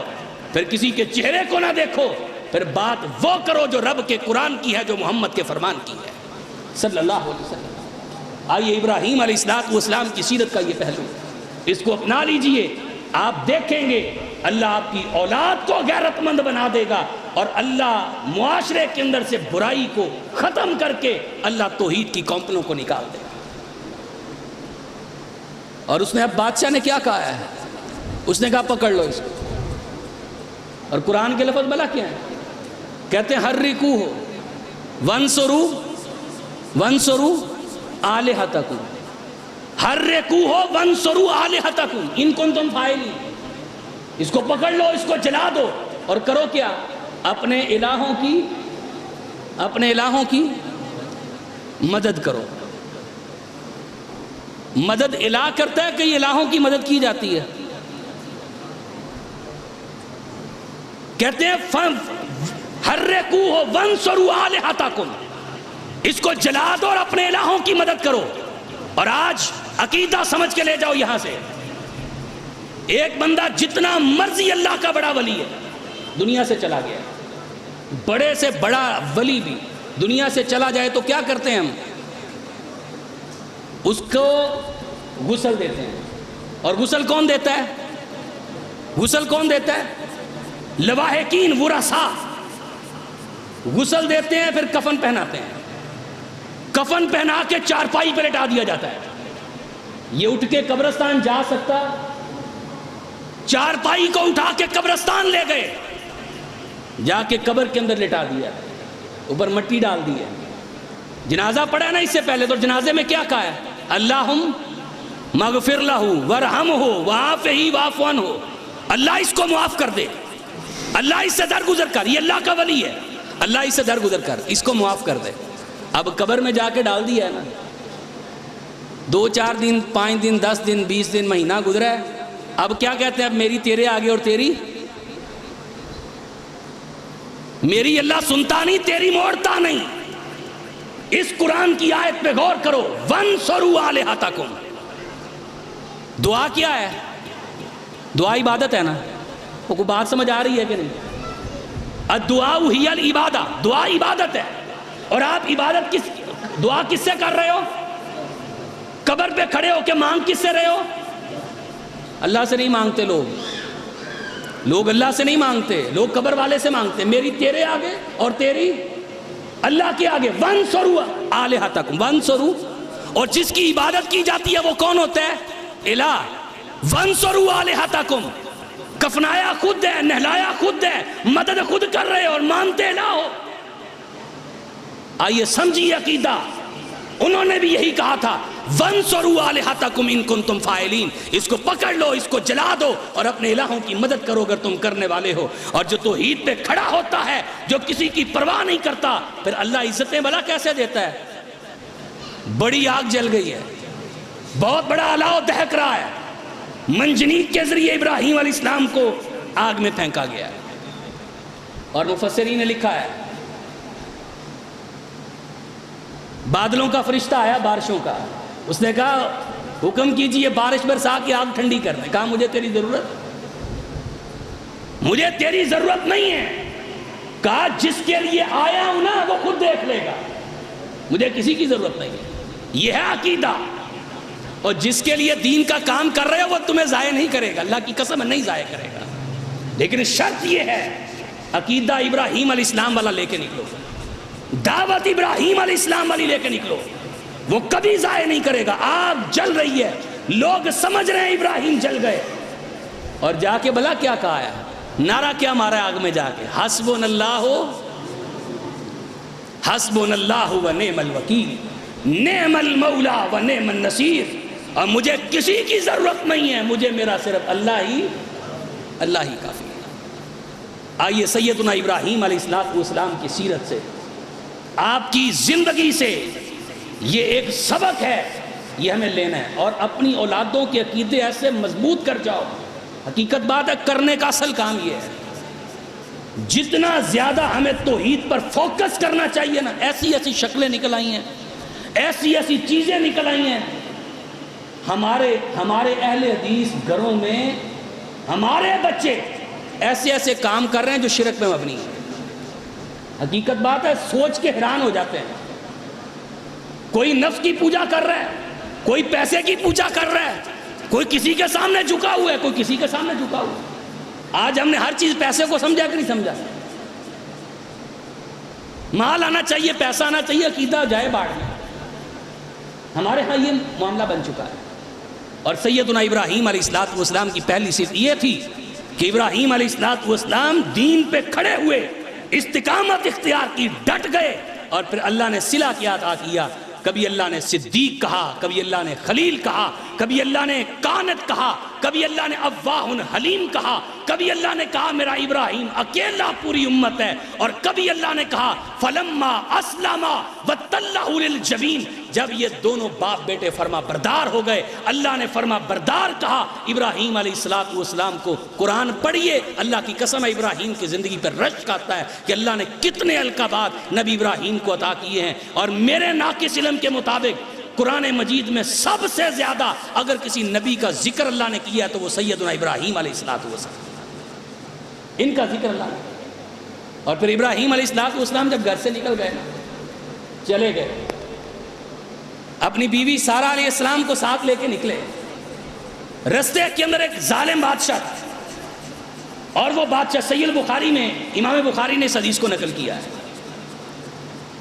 پھر کسی کے چہرے کو نہ دیکھو، پھر بات وہ کرو جو رب کے قرآن کی ہے، جو محمد کے فرمان کی ہے صلی اللہ علیہ وسلم۔ آئیے ابراہیم علیہ السلام کی سیرت کا یہ پہلو، اس کو اپنا لیجئے، آپ دیکھیں گے اللہ آپ کی اولاد کو غیرت مند بنا دے گا، اور اللہ معاشرے کے اندر سے برائی کو ختم کر کے اللہ توحید کی کمپنیوں کو نکال دے گا۔ اور اس نے اب بادشاہ نے کیا کہا ہے؟ اس نے کہا پکڑ لو اس کو۔ اور قرآن کے لفظ بلا کیا ہے؟ کہتے ہیں حرکوہ وانصروا آلہتکم، حرکوہ وانصروا آلہتکم ان کنتم فاعلین۔ اس کو پکڑ لو، اس کو جلا دو، اور کرو کیا؟ اپنے الہوں کی مدد کرو۔ مدد الہ کرتا ہے کہ یہ الہوں کی مدد کی جاتی ہے؟ کہتے ہیں حرکوہ وانصروا آلہتکم، اس کو جلا دو اور اپنے الہوں کی مدد کرو۔ اور آج عقیدہ سمجھ کے لے جاؤ یہاں سے، ایک بندہ جتنا مرضی اللہ کا بڑا ولی ہے دنیا سے چلا گیا، بڑے سے بڑا ولی بھی دنیا سے چلا جائے تو کیا کرتے ہیں ہم؟ اس کو غسل دیتے ہیں۔ اور غسل کون دیتا ہے؟ غسل کون دیتا ہے؟ لواحقین ورثاء غسل دیتے ہیں، پھر کفن پہناتے ہیں، کفن پہنا کے چارپائی پہ لٹا دیا جاتا ہے۔ یہ اٹھ کے قبرستان جا سکتا؟ چارپائی کو اٹھا کے قبرستان لے گئے، جا کے قبر کے اندر لٹا دیا، اوپر مٹی ڈال دی ہے۔ جنازہ پڑھا ہے نا اس سے پہلے، تو جنازے میں کیا کہا ہے؟ اللہم مغفر لہ ورحمہ وعافہ واعف عنہ، اللہ اس کو معاف کر دے، اللہ اس سے درگزر کر، یہ اللہ کا ولی ہے، اللہ اس سے درگزر کر، اس کو معاف کر دے۔ اب قبر میں جا کے ڈال دیا ہے نا، 2 4 دن 5 دن 10 دن 20 دن مہینہ گزرا ہے، اب کیا کہتے ہیں؟ اب میری تیرے آگے اور تیری میری اللہ سنتا نہیں، تیری موڑتا نہیں۔ اس قرآن کی آیت پہ غور کرو، وانصروا آلہتکم۔ دعا کیا ہے؟ دعا عبادت ہے نا؟ وہ کوئی بات سمجھ آ رہی ہے کہ نہیں؟ الدعاء ہی العبادہ، دعا عبادت ہے۔ اور آپ عبادت دعا کس سے کر رہے ہو؟ قبر پہ کھڑے ہو کے مانگ کس سے رہے ہو؟ اللہ سے نہیں مانگتے لوگ اللہ سے نہیں مانگتے، لوگ قبر والے سے مانگتے، میری تیرے آگے اور تیری اللہ کے آگے۔ وانصروا آلہتکم، وانصروا، اور جس کی عبادت کی جاتی ہے وہ کون ہوتا ہے؟ الہ۔ وانصروا آلہتکم، کفنایا خود ہے، نہلایا خود ہے، مدد خود کر رہے اور مانتے الہ ہو۔ آئیے سمجھیے عقیدہ، انہوں نے بھی یہی کہا تھا، وانصروا آلہتکم ان کنتم فاعلین، اس کو پکڑ لو، اس کو جلا دو اور اپنے الہوں کی مدد کرو اگر تم کرنے والے ہو۔ اور جو توحید پہ کھڑا ہوتا ہے، جو کسی کی پرواہ نہیں کرتا، پھر اللہ عزتیں بھلا کیسے دیتا ہے؟ بڑی آگ جل گئی ہے، بہت بڑا الاؤ دہک رہا ہے، منجنیق کے ذریعے ابراہیم علیہ السلام کو آگ میں پھینکا گیا ہے۔ اور مفسرین نے لکھا ہے، بادلوں کا فرشتہ آیا بارشوں کا، اس نے کہا حکم کیجئے بارش برسا کے آگ ٹھنڈی کرنے، کہا مجھے تیری ضرورت نہیں ہے، کہا جس کے لیے آیا ہوں نا وہ خود دیکھ لے گا، مجھے کسی کی ضرورت نہیں ہے۔ یہ ہے عقیدہ، اور جس کے لیے دین کا کام کر رہے ہو وہ تمہیں ضائع نہیں کرے گا، اللہ کی قسم نہیں ضائع کرے گا، لیکن شرط یہ ہے عقیدہ ابراہیم علیہ السلام والا لے کے نکلو، دعوت ابراہیم علیہ السلام والی لے کے نکلو، وہ کبھی ضائع نہیں کرے گا۔ آگ جل رہی ہے، لوگ سمجھ رہے ہیں ابراہیم جل گئے، اور جا کے بھلا کیا کہا ہے؟ نعرہ کیا مارا ہے آگ میں جا کے؟ حسبنا اللہ و نعم الوکیل، نعم المولا و نعم النصیر، اور مجھے کسی کی ضرورت نہیں ہے، مجھے میرا صرف اللہ ہی کافی ہے۔ آئیے سیدنا ابراہیم علیہ السلام کی سیرت سے، آپ کی زندگی سے یہ ایک سبق ہے، یہ ہمیں لینا ہے، اور اپنی اولادوں کے عقیدے ایسے مضبوط کر جاؤ۔ حقیقت بات ہے، کرنے کا اصل کام یہ ہے، جتنا زیادہ ہمیں توحید پر فوکس کرنا چاہیے نا، ایسی ایسی شکلیں نکل آئی ہیں، ایسی ایسی چیزیں نکل آئی ہیں ہمارے اہل حدیث گھروں میں ہمارے بچے ایسے ایسے کام کر رہے ہیں جو شرک میں مبنی ہے. حقیقت بات ہے, سوچ کے حیران ہو جاتے ہیں. کوئی نفس کی پوجا کر رہا ہے, کوئی پیسے کی پوجا کر رہا ہے, کوئی کسی کے سامنے جھکا ہوا ہے, کوئی کسی کے سامنے جھکا ہوا ہے. آج ہم نے ہر چیز پیسے کو سمجھا کہ نہیں سمجھا. مال آنا چاہیے, پیسہ آنا چاہیے, عقیدہ جائے باڑ میں. ہمارے ہاں یہ معاملہ بن چکا ہے. اور سیدنا ابراہیم علیہ السلام کی پہلی صفت یہ تھی کہ ابراہیم علیہ السلام دین پہ کھڑے ہوئے, استقامت اختیار کی, ڈٹ گئے, اور پھر اللہ نے صلہ کیا عطا کیا. کبھی اللہ نے صدیق کہا, کبھی اللہ نے خلیل کہا, کبھی اللہ نے کانت کہا, کبھی اللہ نے اواہ حلیم کہا, کبھی اللہ نے کہا میرا ابراہیم اکیلا پوری امت ہے, اور کبھی اللہ نے کہا فلما اسلما وتلہ للجبین. جب یہ دونوں باپ بیٹے فرما بردار ہو گئے, اللہ نے فرما بردار کہا ابراہیم علیہ السلام کو. قرآن پڑھیے, اللہ کی قسم ہے ابراہیم کی زندگی پر رشک آتا ہے کہ اللہ نے کتنے القابات نبی ابراہیم کو عطا کیے ہیں. اور میرے ناقص علم کے مطابق قرآن مجید میں سب سے زیادہ اگر کسی نبی کا ذکر اللہ نے کیا ہے تو وہ سیدنا ابراہیم علیہ السلام, ان کا ذکر اللہ نے. اور پھر ابراہیم علیہ السلام جب گھر سے نکل گئے, چلے گئے, اپنی بیوی سارہ علیہ السلام کو ساتھ لے کے نکلے. رستے کے اندر ایک ظالم بادشاہ تھا, اور وہ بادشاہ سید بخاری میں, امام بخاری نے اس حدیث کو نقل کیا ہے,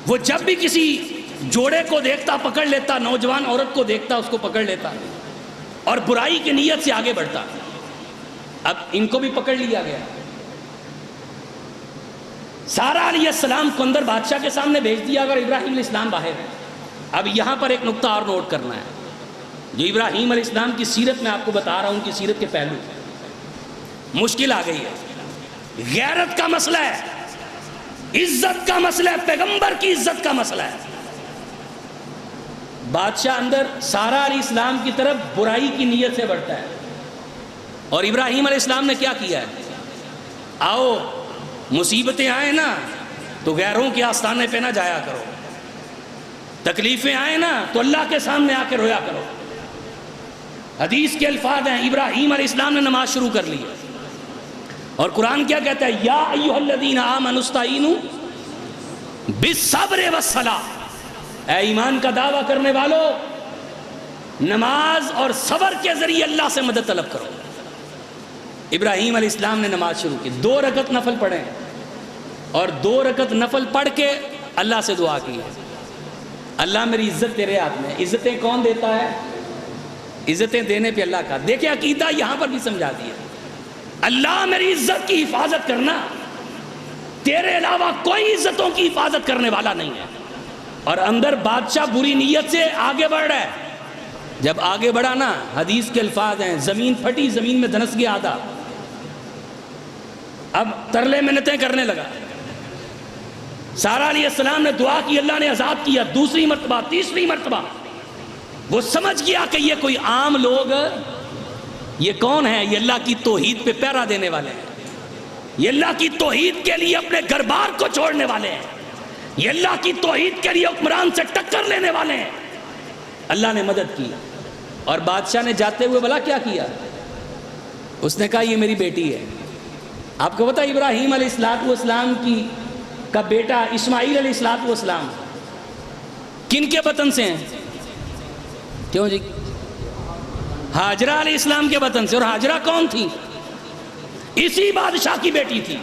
وہ جب بھی کسی جوڑے کو دیکھتا پکڑ لیتا, نوجوان عورت کو دیکھتا اس کو پکڑ لیتا, اور برائی کی نیت سے آگے بڑھتا. اب ان کو بھی پکڑ لیا گیا. سارہ علیہ السلام کو اندر بادشاہ کے سامنے بھیج دیا, اگر ابراہیم علیہ السلام باہر ہے. اب یہاں پر ایک نقطہ اور نوٹ کرنا ہے, جو ابراہیم علیہ السلام کی سیرت میں آپ کو بتا رہا ہوں, ان کی سیرت کے پہلو. مشکل آ گئی ہے, غیرت کا مسئلہ ہے, عزت کا مسئلہ ہے, پیغمبر کی عزت کا مسئلہ ہے. بادشاہ اندر سارہ علیہ السلام کی طرف برائی کی نیت سے بڑھتا ہے, اور ابراہیم علیہ السلام نے کیا کیا ہے, آؤ مصیبتیں آئیں نا تو غیروں کے آستانے پہ نہ جایا کرو, تکلیفیں آئیں نا تو اللہ کے سامنے آ کے رویا کرو. حدیث کے الفاظ ہیں, ابراہیم علیہ السلام نے نماز شروع کر لی, اور قرآن کیا کہتا ہے, یا ایھا الذین آمنوا استعینوا بالصبر والصلاۃ. اے ایمان کا دعویٰ کرنے والو, نماز اور صبر کے ذریعے اللہ سے مدد طلب کرو. ابراہیم علیہ السلام نے نماز شروع کی, 2 رکعت نفل پڑھیں, اور 2 رکعت نفل پڑھ کے اللہ سے دعا کی, اللہ میری عزت تیرے ہاتھ میں. عزتیں کون دیتا ہے؟ عزتیں دینے پہ اللہ کا. دیکھیں عقیدہ یہاں پر بھی سمجھا دیا, اللہ میری عزت کی حفاظت کرنا, تیرے علاوہ کوئی عزتوں کی حفاظت کرنے والا نہیں ہے. اور اندر بادشاہ بری نیت سے آگے بڑھ رہا ہے. جب آگے بڑھا نا, حدیث کے الفاظ ہیں, زمین پھٹی, زمین میں دھنس گیا آدھا. اب ترلے منتیں کرنے لگا. سارہ علیہ السلام نے دعا کی, اللہ نے عذاب کیا, 2 مرتبہ, 3 مرتبہ. وہ سمجھ گیا کہ یہ کوئی عام لوگ, یہ کون ہے؟ یہ اللہ کی توحید پہ پہرا دینے والے ہیں, یہ اللہ کی توحید کے لیے اپنے گھر بار کو چھوڑنے والے ہیں, یہ اللہ کی توحید کے لیے حکمران سے ٹکر لینے والے ہیں. اللہ نے مدد کی, اور بادشاہ نے جاتے ہوئے بلا کیا کیا, اس نے کہا یہ میری بیٹی ہے. آپ کو پتا ابراہیم علیہ السلام کا بیٹا اسماعیل علیہ السلام کن کے بطن سے ہیں؟ کیوں جی؟ ہاجرہ علیہ السلام کے بطن سے. اور ہاجرہ کون تھی؟ اسی بادشاہ کی بیٹی تھی.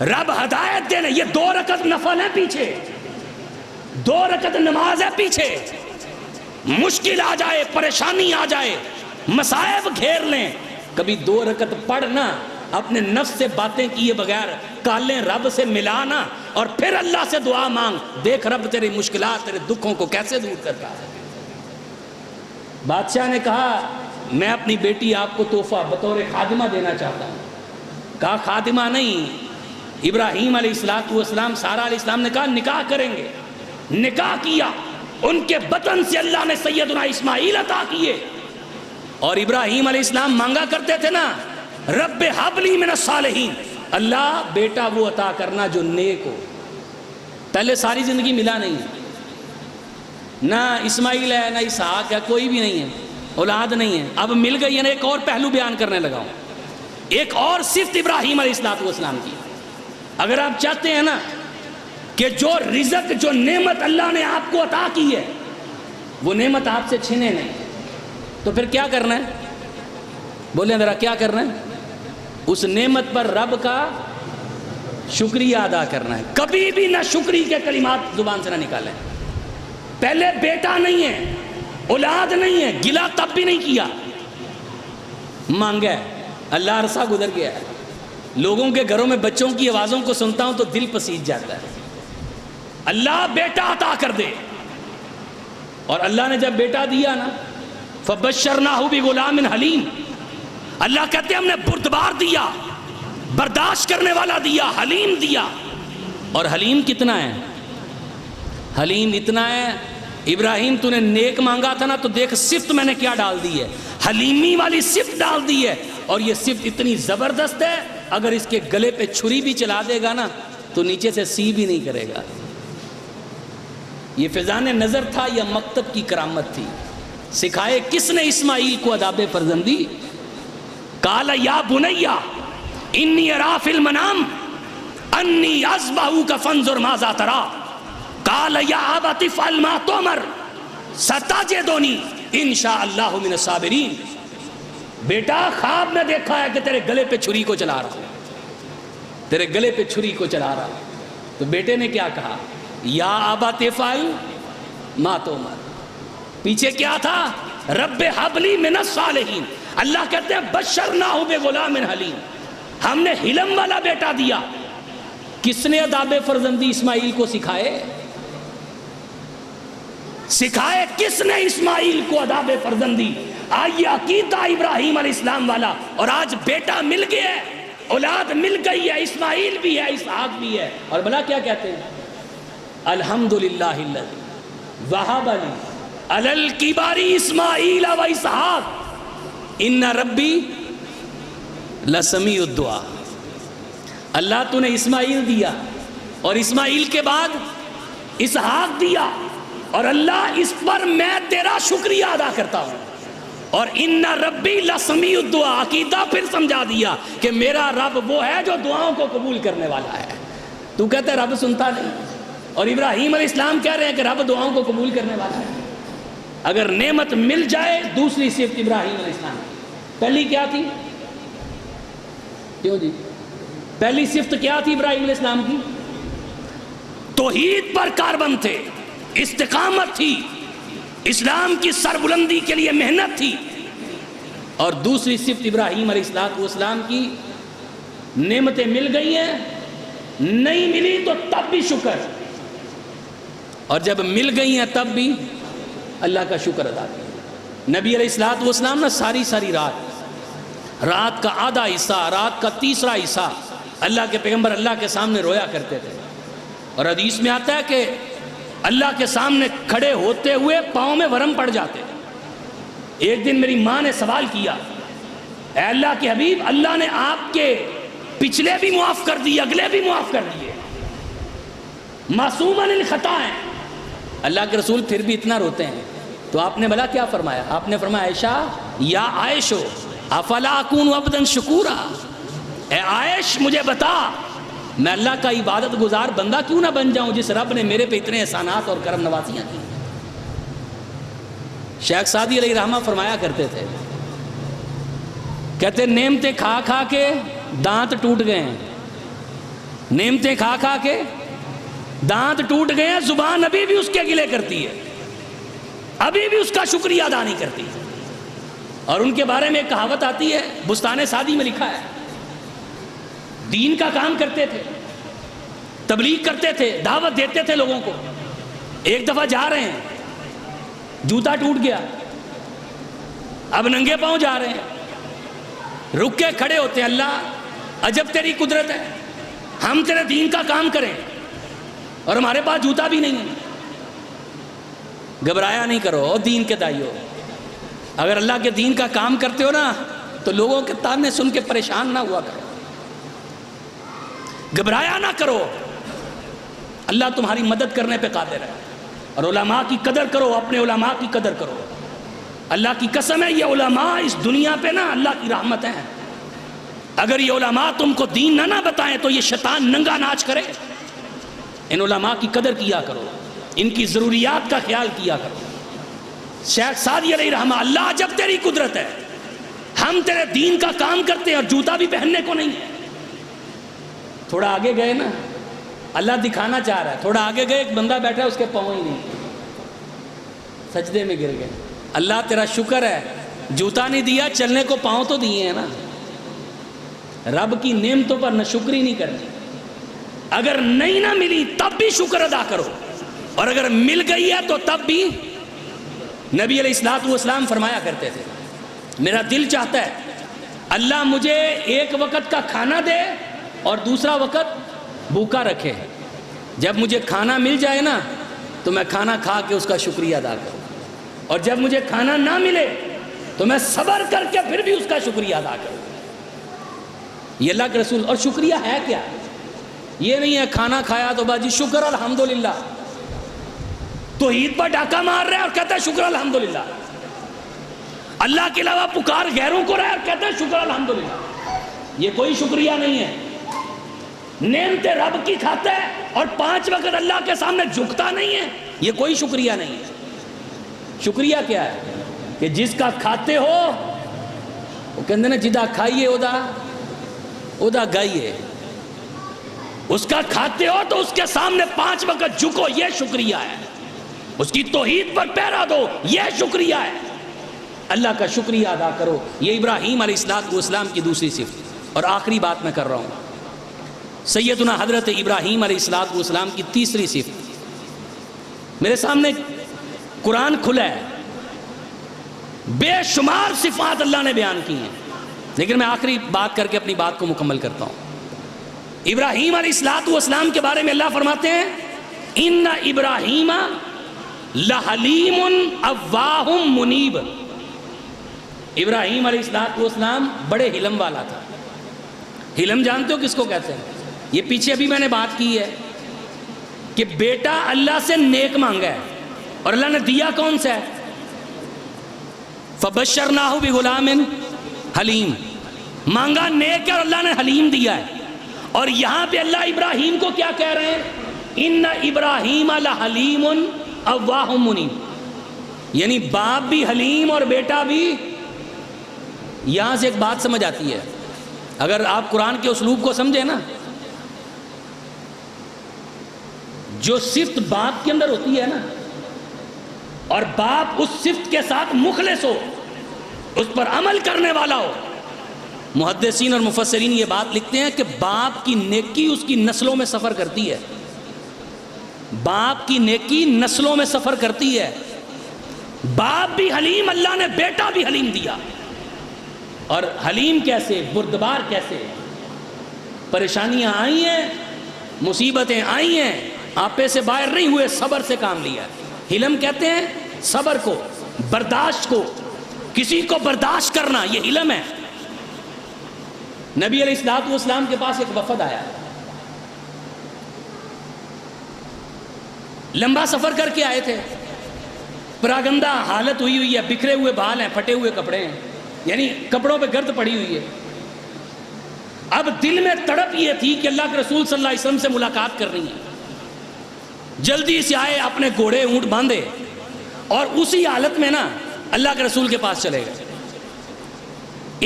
رب ہدایت دینے, یہ 2 رکعت نفل ہے پیچھے, 2 رکعت نماز ہے پیچھے. مشکل آ جائے, پریشانی آ جائے, مصائب گھیر لیں, کبھی 2 رکعت پڑھنا, اپنے نفس سے باتیں کیے بغیر کالیں رب سے ملانا, اور پھر اللہ سے دعا مانگ, دیکھ رب تیری مشکلات, تیرے دکھوں کو کیسے دور کرتا ہے. بادشاہ نے کہا میں اپنی بیٹی آپ کو تحفہ بطور خادمہ دینا چاہتا ہوں. کہا خادمہ نہیں. ابراہیم علیہ السلام, سارہ علیہ السلام نے کہا نکاح کریں گے. نکاح کیا, ان کے بطن سے اللہ نے سیدنا اسماعیل عطا کیے. اور ابراہیم علیہ السلام مانگا کرتے تھے نا, رب ہب لی من الصالحین, اللہ بیٹا وہ عطا کرنا جو نیک ہو. پہلے ساری زندگی ملا نہیں, نہ اسماعیل ہے نہ اسحاق ہے، کوئی بھی نہیں ہے، اولاد نہیں ہے۔ اب مل گئی ہے نا، ایک اور پہلو بیان کرنے لگا ہوں، ایک اور صفت ابراہیم علیہ السلام کی۔ اگر آپ چاہتے ہیں نا کہ جو رزق، جو نعمت اللہ نے آپ کو عطا کی ہے وہ نعمت آپ سے چھنے نہیں، تو پھر کیا کرنا ہے؟ بولیں ذرا، کیا کرنا ہے؟ اس نعمت پر رب کا شکریہ ادا کرنا ہے۔ کبھی بھی نہ شکری کے کلمات زبان سے نہ نکالیں۔ پہلے بیٹا نہیں ہے، اولاد نہیں ہے، گلا تب بھی نہیں کیا، مانگا ہے، اللہ عرصہ گزر گیا ہے۔ لوگوں کے گھروں میں بچوں کی آوازوں کو سنتا ہوں تو دل پسیج جاتا ہے۔ اللہ بیٹا عطا کر دے، اور اللہ نے جب بیٹا دیا نا، فَبَشَّرْنَاهُ بِغُلَامٍ حَلِيمٍ، اللہ کہتے ہیں ہم نے بردبار دیا، برداشت کرنے والا دیا، حلیم دیا۔ اور حلیم کتنا ہے؟ حلیم اتنا ہے، ابراہیم تو نے نیک مانگا تھا نا، تو دیکھ صفت میں نے کیا ڈال دی ہے، حلیمی والی صفت ڈال دی ہے۔ اور یہ صفت اتنی زبردست ہے، اگر اس کے گلے پہ چھری بھی چلا دے گا نا تو نیچے سے سی بھی نہیں کرے گا۔ یہ فیضان نظر تھا یا مکتب کی کرامت تھی؟ سکھائے کس نے اسماعیل کو آداب فرزندی؟ قال یا بنیا انی ارا فی المنام انی اذبحک فانظر ماذا تری قال یا ابت افعل ما تؤمر ستجدنی ان شاء اللہ من الصابرین۔ بیٹا خواب میں دیکھا ہے کہ تیرے گلے پہ چھری کو چلا رہا ہوں، تیرے گلے پہ چھری کو چلا رہا ہوں۔ تو بیٹے نے کیا کہا؟ یا ابت افعل ما تؤمر۔ پیچھے کیا تھا؟ رب ہب لی من الصالحین۔ اللہ کہتے ہیں بشرناہ بغلام حلیم، ہم نے حلم والا بیٹا دیا۔ کس نے آداب فرزندی اسماعیل کو سکھائے؟ سکھائے کس نے اسماعیل کو آداب فرزندی؟ آئیے عقیدہ ابراہیم علیہ السلام والا، اور آج بیٹا مل گیا ہے، اولاد مل گئی ہے، اسماعیل بھی ہے، اسحاق بھی ہے، اور بلا کیا کہتے ہیں؟ الحمدللہ الذی وہب لی علی الکبر اسماعیل و اسحاق ان ربی لسمیع الدعا۔ اللہ تو نے اسماعیل دیا، اور اسماعیل کے بعد اسحاق دیا، اور اللہ اس پر میں تیرا شکریہ ادا کرتا ہوں۔ اور ان ربی لسمیع الدعا، عقیدہ پھر سمجھا دیا کہ میرا رب وہ ہے جو دعاؤں کو قبول کرنے والا ہے۔ تو کہتا ہے رب سنتا نہیں، اور ابراہیم علیہ السلام کہہ رہے ہیں کہ رب دعاؤں کو قبول کرنے والا ہے۔ اگر نعمت مل جائے، دوسری صفت ابراہیم علیہ السلام کی پہلی کیا تھی؟ کیوں جی؟ پہلی صفت کیا تھی ابراہیم علیہ السلام کی؟ توحید پر کاربند تھے، استقامت تھی، اسلام کی سربلندی کے لیے محنت تھی۔ اور دوسری صفت ابراہیم علیہ السلام کی، نعمتیں مل گئی ہیں، نہیں ملی تو تب بھی شکر، اور جب مل گئی ہیں تب بھی اللہ کا شکر ادا کیا۔ نبی علیہ السلام نا ساری رات کا آدھا حصہ، رات کا تیسرا حصہ اللہ کے پیغمبر اللہ کے سامنے رویا کرتے تھے۔ اور حدیث میں آتا ہے کہ اللہ کے سامنے کھڑے ہوتے ہوئے پاؤں میں ورم پڑ جاتے۔ ایک دن میری ماں نے سوال کیا، اے اللہ کے حبیب، اللہ نے آپ کے پچھلے بھی معاف کر دیے، اگلے بھی معاف کر دیے، معصوم عن الخطا ہیں، اللہ کے رسول پھر بھی اتنا روتے ہیں؟ تو آپ نے بھلا کیا فرمایا؟ آپ نے فرمایا عائشہ یا عائشو افلا اکون عبدا شکورا، اے عائش مجھے بتا میں اللہ کا عبادت گزار بندہ کیوں نہ بن جاؤں جس رب نے میرے پہ اتنے احسانات اور کرم نوازیاں کی۔ شیخ سعدی علیہ رحمہ فرمایا کرتے تھے، کہتے نعمتیں کھا کھا کے دانت ٹوٹ گئے ہیں، نعمتیں کھا کھا کے دانت ٹوٹ گئے ہیں، زبان ابھی بھی اس کے گلے کرتی ہے، ابھی بھی اس کا شکریہ ادا نہیں کرتی۔ اور ان کے بارے میں ایک کہاوت آتی ہے، بستان سعدی میں لکھا ہے، دین کا کام کرتے تھے، تبلیغ کرتے تھے، دعوت دیتے تھے لوگوں کو۔ ایک دفعہ جا رہے ہیں، جوتا ٹوٹ گیا، اب ننگے پاؤں جا رہے ہیں، رک کے کھڑے ہوتے ہیں، اللہ عجب تیری قدرت ہے، ہم تیرے دین کا کام کریں اور ہمارے پاس جوتا بھی نہیں ہے۔ گھبرایا نہیں کرو دین کے دائیو، اگر اللہ کے دین کا کام کرتے ہو نا تو لوگوں کے تانے سن کے پریشان نہ ہوا کرو، گھبرایا نہ کرو، اللہ تمہاری مدد کرنے پہ قادر ہے۔ اور علماء کی قدر کرو، اپنے علماء کی قدر کرو. اللہ کی قسم ہے یہ علماء اس دنیا پہ نا اللہ کی رحمت ہیں. اگر یہ علماء تم کو دین نہ بتائیں تو یہ شیطان ننگا ناچ کرے. ان علماء کی قدر کیا کرو، ان کی ضروریات کا خیال کیا کرو. شیخ سعدی علیہ رحمہ اللہ جب تیری قدرت ہے، ہم تیرے دین کا کام کرتے ہیں اور جوتا بھی پہننے کو نہیں ہے. تھوڑا آگے گئے نا، اللہ دکھانا چاہ رہا ہے، تھوڑا آگے گئے ایک بندہ بیٹھا ہے اس کے پاؤں ہی نہیں، سجدے میں گر گئے. اللہ تیرا شکر ہے جوتا نہیں دیا، چلنے کو پاؤں تو دیے ہیں نا. رب کی نعمتوں پر نہ شکری نہیں کرنی. اگر نہیں نہ ملی تب بھی شکر ادا کرو، اور اگر مل گئی ہے تو تب بھی. نبی علیہ الصلوۃ والسلام فرمایا کرتے تھے میرا دل چاہتا ہے اللہ مجھے ایک وقت کا کھانا دے اور دوسرا وقت بھوکا رکھے. جب مجھے کھانا مل جائے نا تو میں کھانا کھا کے اس کا شکریہ ادا کروں، اور جب مجھے کھانا نہ ملے تو میں صبر کر کے پھر بھی اس کا شکریہ ادا کروں. یہ اللہ کے رسول. اور شکریہ ہے کیا؟ یہ نہیں ہے کھانا کھایا تو باجی شکر الحمدللہ، توحید پر ڈاکہ مار رہے اور کہتا ہے شکر الحمدللہ. اللہ کے علاوہ پکار غیروں کو رہے اور کہتا ہے شکر الحمدللہ. یہ کوئی شکریہ نہیں ہے. نعمت رب کی کھاتا ہے اور 5 وقت اللہ کے سامنے جھکتا نہیں ہے، یہ کوئی شکریہ نہیں ہے. شکریہ کیا ہے کہ جس کا کھاتے ہو وہ کہتے ہیں جدا کھائیے ادا گائیے. اس کا کھاتے ہو تو اس کے سامنے 5 وقت جھکو، یہ شکریہ ہے. اس کی توحید پر پیرا دو، یہ شکریہ ہے. اللہ کا شکریہ ادا کرو. یہ ابراہیم علیہ السلام کی دوسری صفت. اور آخری بات میں کر رہا ہوں، سیدنا حضرت ابراہیم علیہ السلام کی تیسری صفت. میرے سامنے قرآن کھلا ہے، بے شمار صفات اللہ نے بیان کی ہیں، لیکن میں آخری بات کر کے اپنی بات کو مکمل کرتا ہوں. ابراہیم علیہ السلام کے بارے میں اللہ فرماتے ہیں ان ابراہیم لحلیم اواہ منیب. ابراہیم علیہ السلام بڑے حلم والا تھا. حلم جانتے ہو کس کو کہتے ہیں؟ یہ پیچھے ابھی میں نے بات کی ہے کہ بیٹا اللہ سے نیک مانگا ہے اور اللہ نے دیا کون سا ہے؟ فبشرناہ بغلام حلیم. مانگا نیک ہے اور اللہ نے حلیم دیا ہے. اور یہاں پہ اللہ ابراہیم کو کیا کہہ رہے ہیں؟ ان ابراہیم لحلیم اواہ منیب. یعنی باپ بھی حلیم اور بیٹا بھی. یہاں سے ایک بات سمجھ آتی ہے، اگر آپ قرآن کے اسلوب کو سمجھیں نا، جو صفت باپ کے اندر ہوتی ہے نا اور باپ اس صفت کے ساتھ مخلص ہو، اس پر عمل کرنے والا ہو. محدثین اور مفسرین یہ بات لکھتے ہیں کہ باپ کی نیکی اس کی نسلوں میں سفر کرتی ہے. باپ کی نیکی نسلوں میں سفر کرتی ہے. باپ بھی حلیم، اللہ نے بیٹا بھی حلیم دیا. اور حلیم کیسے؟ بردبار کیسے؟ پریشانیاں آئی ہیں، مصیبتیں آئی ہیں، آپے سے باہر نہیں ہوئے، صبر سے کام لیا. حلم کہتے ہیں صبر کو، برداشت کو، کسی کو برداشت کرنا، یہ حلم ہے. نبی علیہ السلام کے پاس ایک وفد آیا، لمبا سفر کر کے آئے تھے، پراگندہ حالت ہوئی ہے، بکھرے ہوئے بال ہیں، پھٹے ہوئے کپڑے ہیں، یعنی کپڑوں پہ گرد پڑی ہوئی ہے. اب دل میں تڑپ یہ تھی کہ اللہ کے رسول صلی اللہ علیہ وسلم سے ملاقات کرنی ہے. جلدی سے آئے، اپنے گھوڑے اونٹ باندھے اور اسی حالت میں نا اللہ کے رسول کے پاس چلے گئے.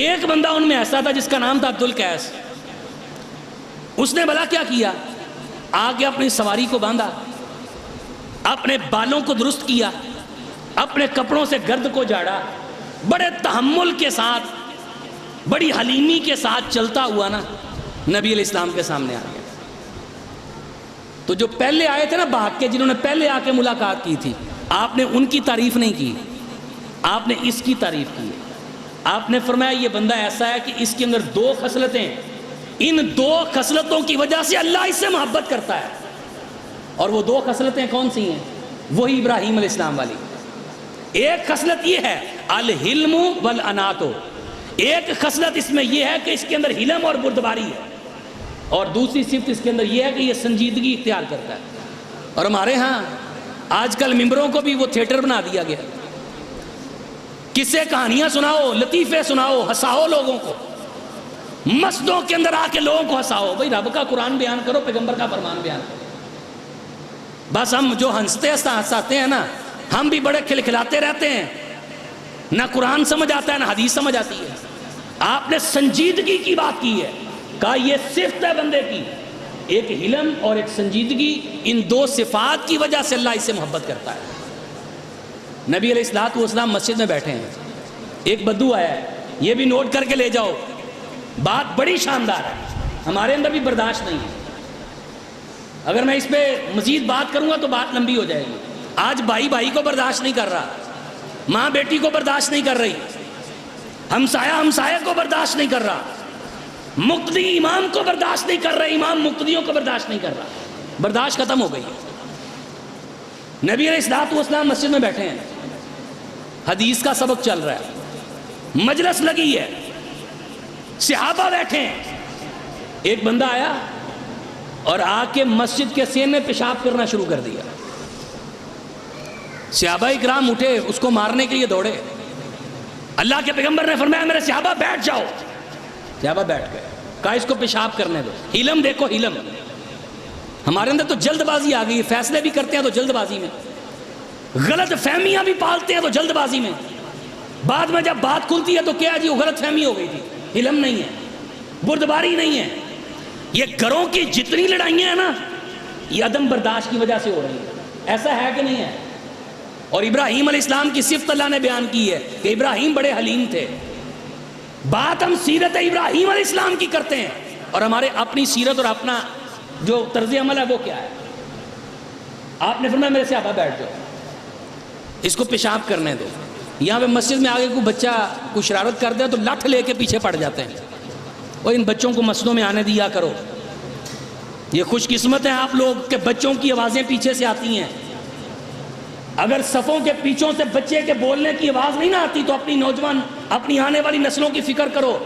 ایک بندہ ان میں ایسا تھا جس کا نام تھا عبد القیس. اس نے بھلا کیا کیا؟ آگے اپنی سواری کو باندھا، اپنے بالوں کو درست کیا، اپنے کپڑوں سے گرد کو جھاڑا، بڑے تحمل کے ساتھ، بڑی حلیمی کے ساتھ چلتا ہوا نا نبی علیہ السلام کے سامنے آ گیا. تو جو پہلے آئے تھے نا بھاگ کے، جنہوں نے پہلے آ کے ملاقات کی تھی، آپ نے ان کی تعریف نہیں کی، آپ نے اس کی تعریف کی. آپ نے فرمایا یہ بندہ ایسا ہے کہ اس کے اندر 2 خصلتیں، ان 2 خصلتوں کی وجہ سے اللہ اس سے محبت کرتا ہے. اور وہ 2 خصلتیں کون سی ہیں؟ وہی ابراہیم علیہ السلام والی. ایک خصلت یہ ہے الحلم والانات. ایک خصلت اس میں یہ ہے کہ اس کے اندر حلم اور بردباری ہے، اور دوسری صفت اس کے اندر یہ ہے کہ یہ سنجیدگی اختیار کرتا ہے. اور ہمارے ہاں آج کل ممبروں کو بھی وہ تھیٹر بنا دیا گیا. قصے کہانیاں سناؤ، لطیفے سناؤ، ہنساؤ لوگوں کو، مسجدوں کے اندر آ کے لوگوں کو ہنساؤ. بھائی رب کا قرآن بیان کرو، پیغمبر کا فرمان بیان کرو. بس ہم جو ہنساتے ہیں نا، ہم بھی بڑے کھلکھلاتے رہتے ہیں. نہ قرآن سمجھ آتا ہے نہ حدیث سمجھ آتی ہے. آپ نے سنجیدگی کی بات کی ہے، کہا یہ صفت ہے بندے کی، ایک علم اور ایک سنجیدگی. ان دو صفات کی وجہ سے اللہ اس سے محبت کرتا ہے. نبی علیہ الصلوۃ والسلام مسجد میں بیٹھے ہیں، ایک بدو آیا ہے. یہ بھی نوٹ کر کے لے جاؤ، بات بڑی شاندار ہے، ہمارے اندر بھی برداشت نہیں ہے. اگر میں اس پہ مزید بات کروں گا تو بات لمبی ہو جائے گی. آج بھائی بھائی کو برداشت نہیں کر رہا، ماں بیٹی کو برداشت نہیں کر رہی، ہمسایہ ہمسایہ کو برداشت نہیں کر رہا، مقتدی امام کو برداشت نہیں کر رہے، امام مقتدیوں کو برداشت نہیں کر رہا. برداشت ختم ہو گئی. نبی علیہ الصلوۃ والسلام مسجد میں بیٹھے ہیں، حدیث کا سبق چل رہا ہے، مجلس لگی ہے، صحابہ بیٹھے ہیں. ایک بندہ آیا اور آ کے مسجد کے سین میں پیشاب کرنا شروع کر دیا. صحابہ اکرام اٹھے، اس کو مارنے کے لیے دوڑے. اللہ کے پیغمبر نے فرمایا میرے صحابہ بیٹھ جاؤ. صحابہ بیٹھ گئے. کہا اس کو پیشاب کرنے دو. علم دیکھو، علم. ہمارے اندر تو جلد بازی آ گئی، فیصلے بھی کرتے ہیں تو جلد بازی میں، غلط فہمیاں بھی پالتے ہیں تو جلد بازی میں. بعد میں جب بات کھلتی ہے تو کیا جی وہ غلط فہمی ہو گئی تھی. علم نہیں ہے، بردباری نہیں ہے. یہ گھروں کی جتنی لڑائیاں ہیں نا، یہ عدم برداشت کی وجہ سے ہو رہی ہیں. ایسا ہے کہ نہیں ہے؟ اور ابراہیم علیہ السلام کی صفت اللہ نے بیان کی ہے کہ ابراہیم بڑے حلیم تھے. بات ہم سیرت ابراہیم علیہ السلام کی کرتے ہیں اور ہمارے اپنی سیرت اور اپنا جو طرز عمل ہے وہ کیا ہے. آپ نے فرمایا میرے صحابہ بیٹھ جاؤ، اس کو پیشاب کرنے دو. یہاں پہ مسجد میں آگے کوئی بچہ کوئی شرارت کر دے تو لٹھ لے کے پیچھے پڑ جاتے ہیں. اور ان بچوں کو مسجدوں میں آنے دیا کرو. یہ خوش قسمت ہیں آپ لوگ کہ بچوں کی آوازیں پیچھے سے آتی ہیں. اگر صفوں کے پیچھوں سے بچے کے بولنے کی آواز نہیں نہ آتی تو اپنی نوجوان، اپنی آنے والی نسلوں کی فکر کرو.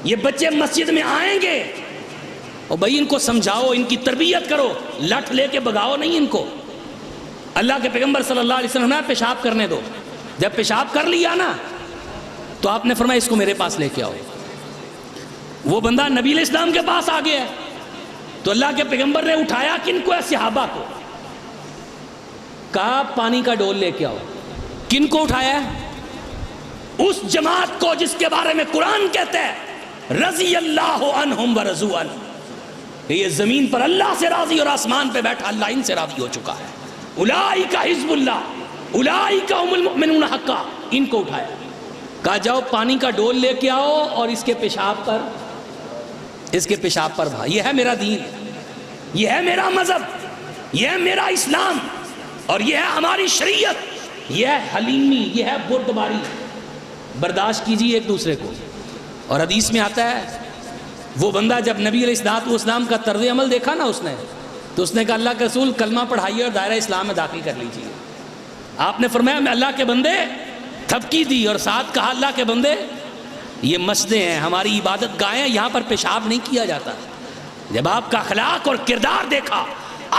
یہ بچے مسجد میں آئیں گے اور بھائی ان کو سمجھاؤ، ان کی تربیت کرو، لٹھ لے کے بگاؤ نہیں ان کو. اللہ کے پیغمبر صلی اللہ علیہ وسلم نے پیشاب کرنے دو. جب پیشاب کر لیا نا تو آپ نے فرمایا اس کو میرے پاس لے کے آؤ. وہ بندہ نبی علیہ السلام کے پاس آ گیا تو اللہ کے پیغمبر نے اٹھایا کن کو؟ صحابہ کو. کہا پانی کا ڈول لے کے آؤ. کن کو اٹھایا؟ اس جماعت کو جس کے بارے میں قرآن کہتا ہے رضی اللہ عنہم ورضوا عنہ، کہ یہ زمین پر اللہ سے راضی اور آسمان پہ بیٹھا اللہ ان سے راضی ہو چکا ہے. اولئک حزب اللہ اولئک هم المؤمنون حقا. ان کو اٹھایا، کہا جاؤ پانی کا ڈول لے کے آؤ اور اس کے پیشاب پر بھا. یہ ہے میرا دین، یہ ہے میرا مذہب، یہ ہے میرا اسلام، اور یہ ہے ہماری شریعت. یہ ہے حلیمی، یہ ہے بردباری. برداشت کیجیے ایک دوسرے کو. اور حدیث میں آتا ہے وہ بندہ جب نبی علیہ الصلوۃ والسلام کا طرز عمل دیکھا نا اس نے، تو اس نے کہا اللہ کے رسول کلمہ پڑھائیے اور دائرہ اسلام میں داخل کر لیجیے. آپ نے فرمایا میں اللہ کے بندے، تھپکی دی اور ساتھ کہا اللہ کے بندے یہ مسجدیں ہیں، ہماری عبادت گاہیں، یہاں پر پیشاب نہیں کیا جاتا. جب آپ کا اخلاق اور کردار دیکھا،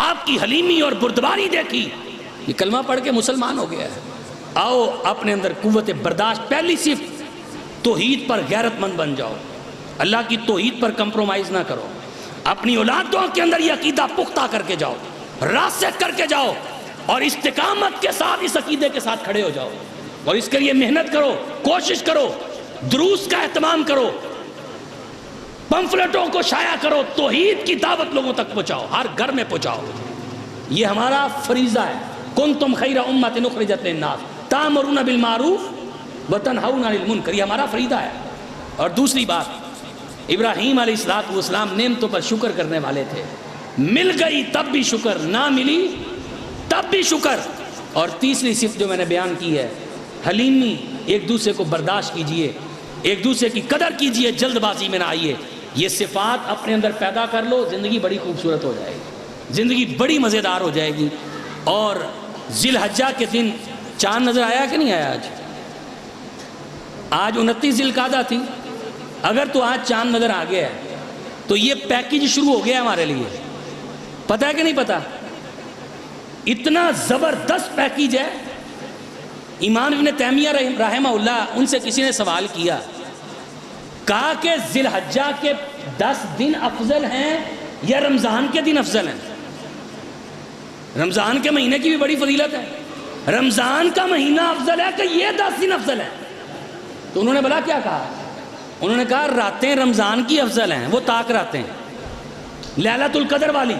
آپ کی حلیمی اور بردباری دیکھی، یہ کلمہ پڑھ کے مسلمان ہو گیا ہے. آؤ اپنے اندر قوت برداشت، پہلی صرف توحید پر غیرت مند بن جاؤ. اللہ کی توحید پر کمپرومائز نہ کرو. اپنی اولادوں کے اندر یہ عقیدہ پختہ کر کے جاؤ، راسخ کر کے جاؤ، اور استقامت کے ساتھ اس عقیدے کے ساتھ کھڑے ہو جاؤ. اور اس کے لیے محنت کرو، کوشش کرو، دروس کا اہتمام کرو، پمفلٹوں کو شائع کرو، توحید کی دعوت لوگوں تک پہنچاؤ، ہر گھر میں پہنچاؤ. یہ ہمارا فریضہ ہے. کنتم خیر امۃ اخرجت للناس تأمرون بالمعروف وتنہون عن المنکر. یہ ہمارا فریضہ ہے. اور دوسری بات، ابراہیم علیہ الصلوۃ والسلام نعمتوں پر شکر کرنے والے تھے. مل گئی تب بھی شکر، نہ ملی تب بھی شکر. اور تیسری صفت جو میں نے بیان کی ہے حلیمی، ایک دوسرے کو برداشت کیجئے، ایک دوسرے کی قدر کیجئے، جلد بازی میں نہ آئیے. یہ صفات اپنے اندر پیدا کر لو، زندگی بڑی خوبصورت ہو جائے گی، زندگی بڑی مزیدار ہو جائے گی. اور ذی الحجہ کے دن چاند نظر آیا کہ نہیں آیا؟ آج 29 ذی القعدہ تھی. اگر تو آج چاند نظر آ گیا ہے تو یہ پیکیج شروع ہو گیا ہمارے لیے. پتہ ہے کہ نہیں پتہ؟ اتنا زبردست پیکیج ہے. امام ابن تیمیہ رحمہ اللہ، ان سے کسی نے سوال کیا، کہا کہ ذی الحجہ کے 10 دن افضل ہیں یا رمضان کے دن افضل ہیں؟ رمضان کے مہینے کی بھی بڑی فضیلت ہے، رمضان کا مہینہ افضل ہے کہ یہ 10 دن افضل ہیں؟ تو انہوں نے بلا کیا کہا؟ انہوں نے کہا راتیں رمضان کی افضل ہیں، وہ طاق راتیں لیلۃ القدر والی،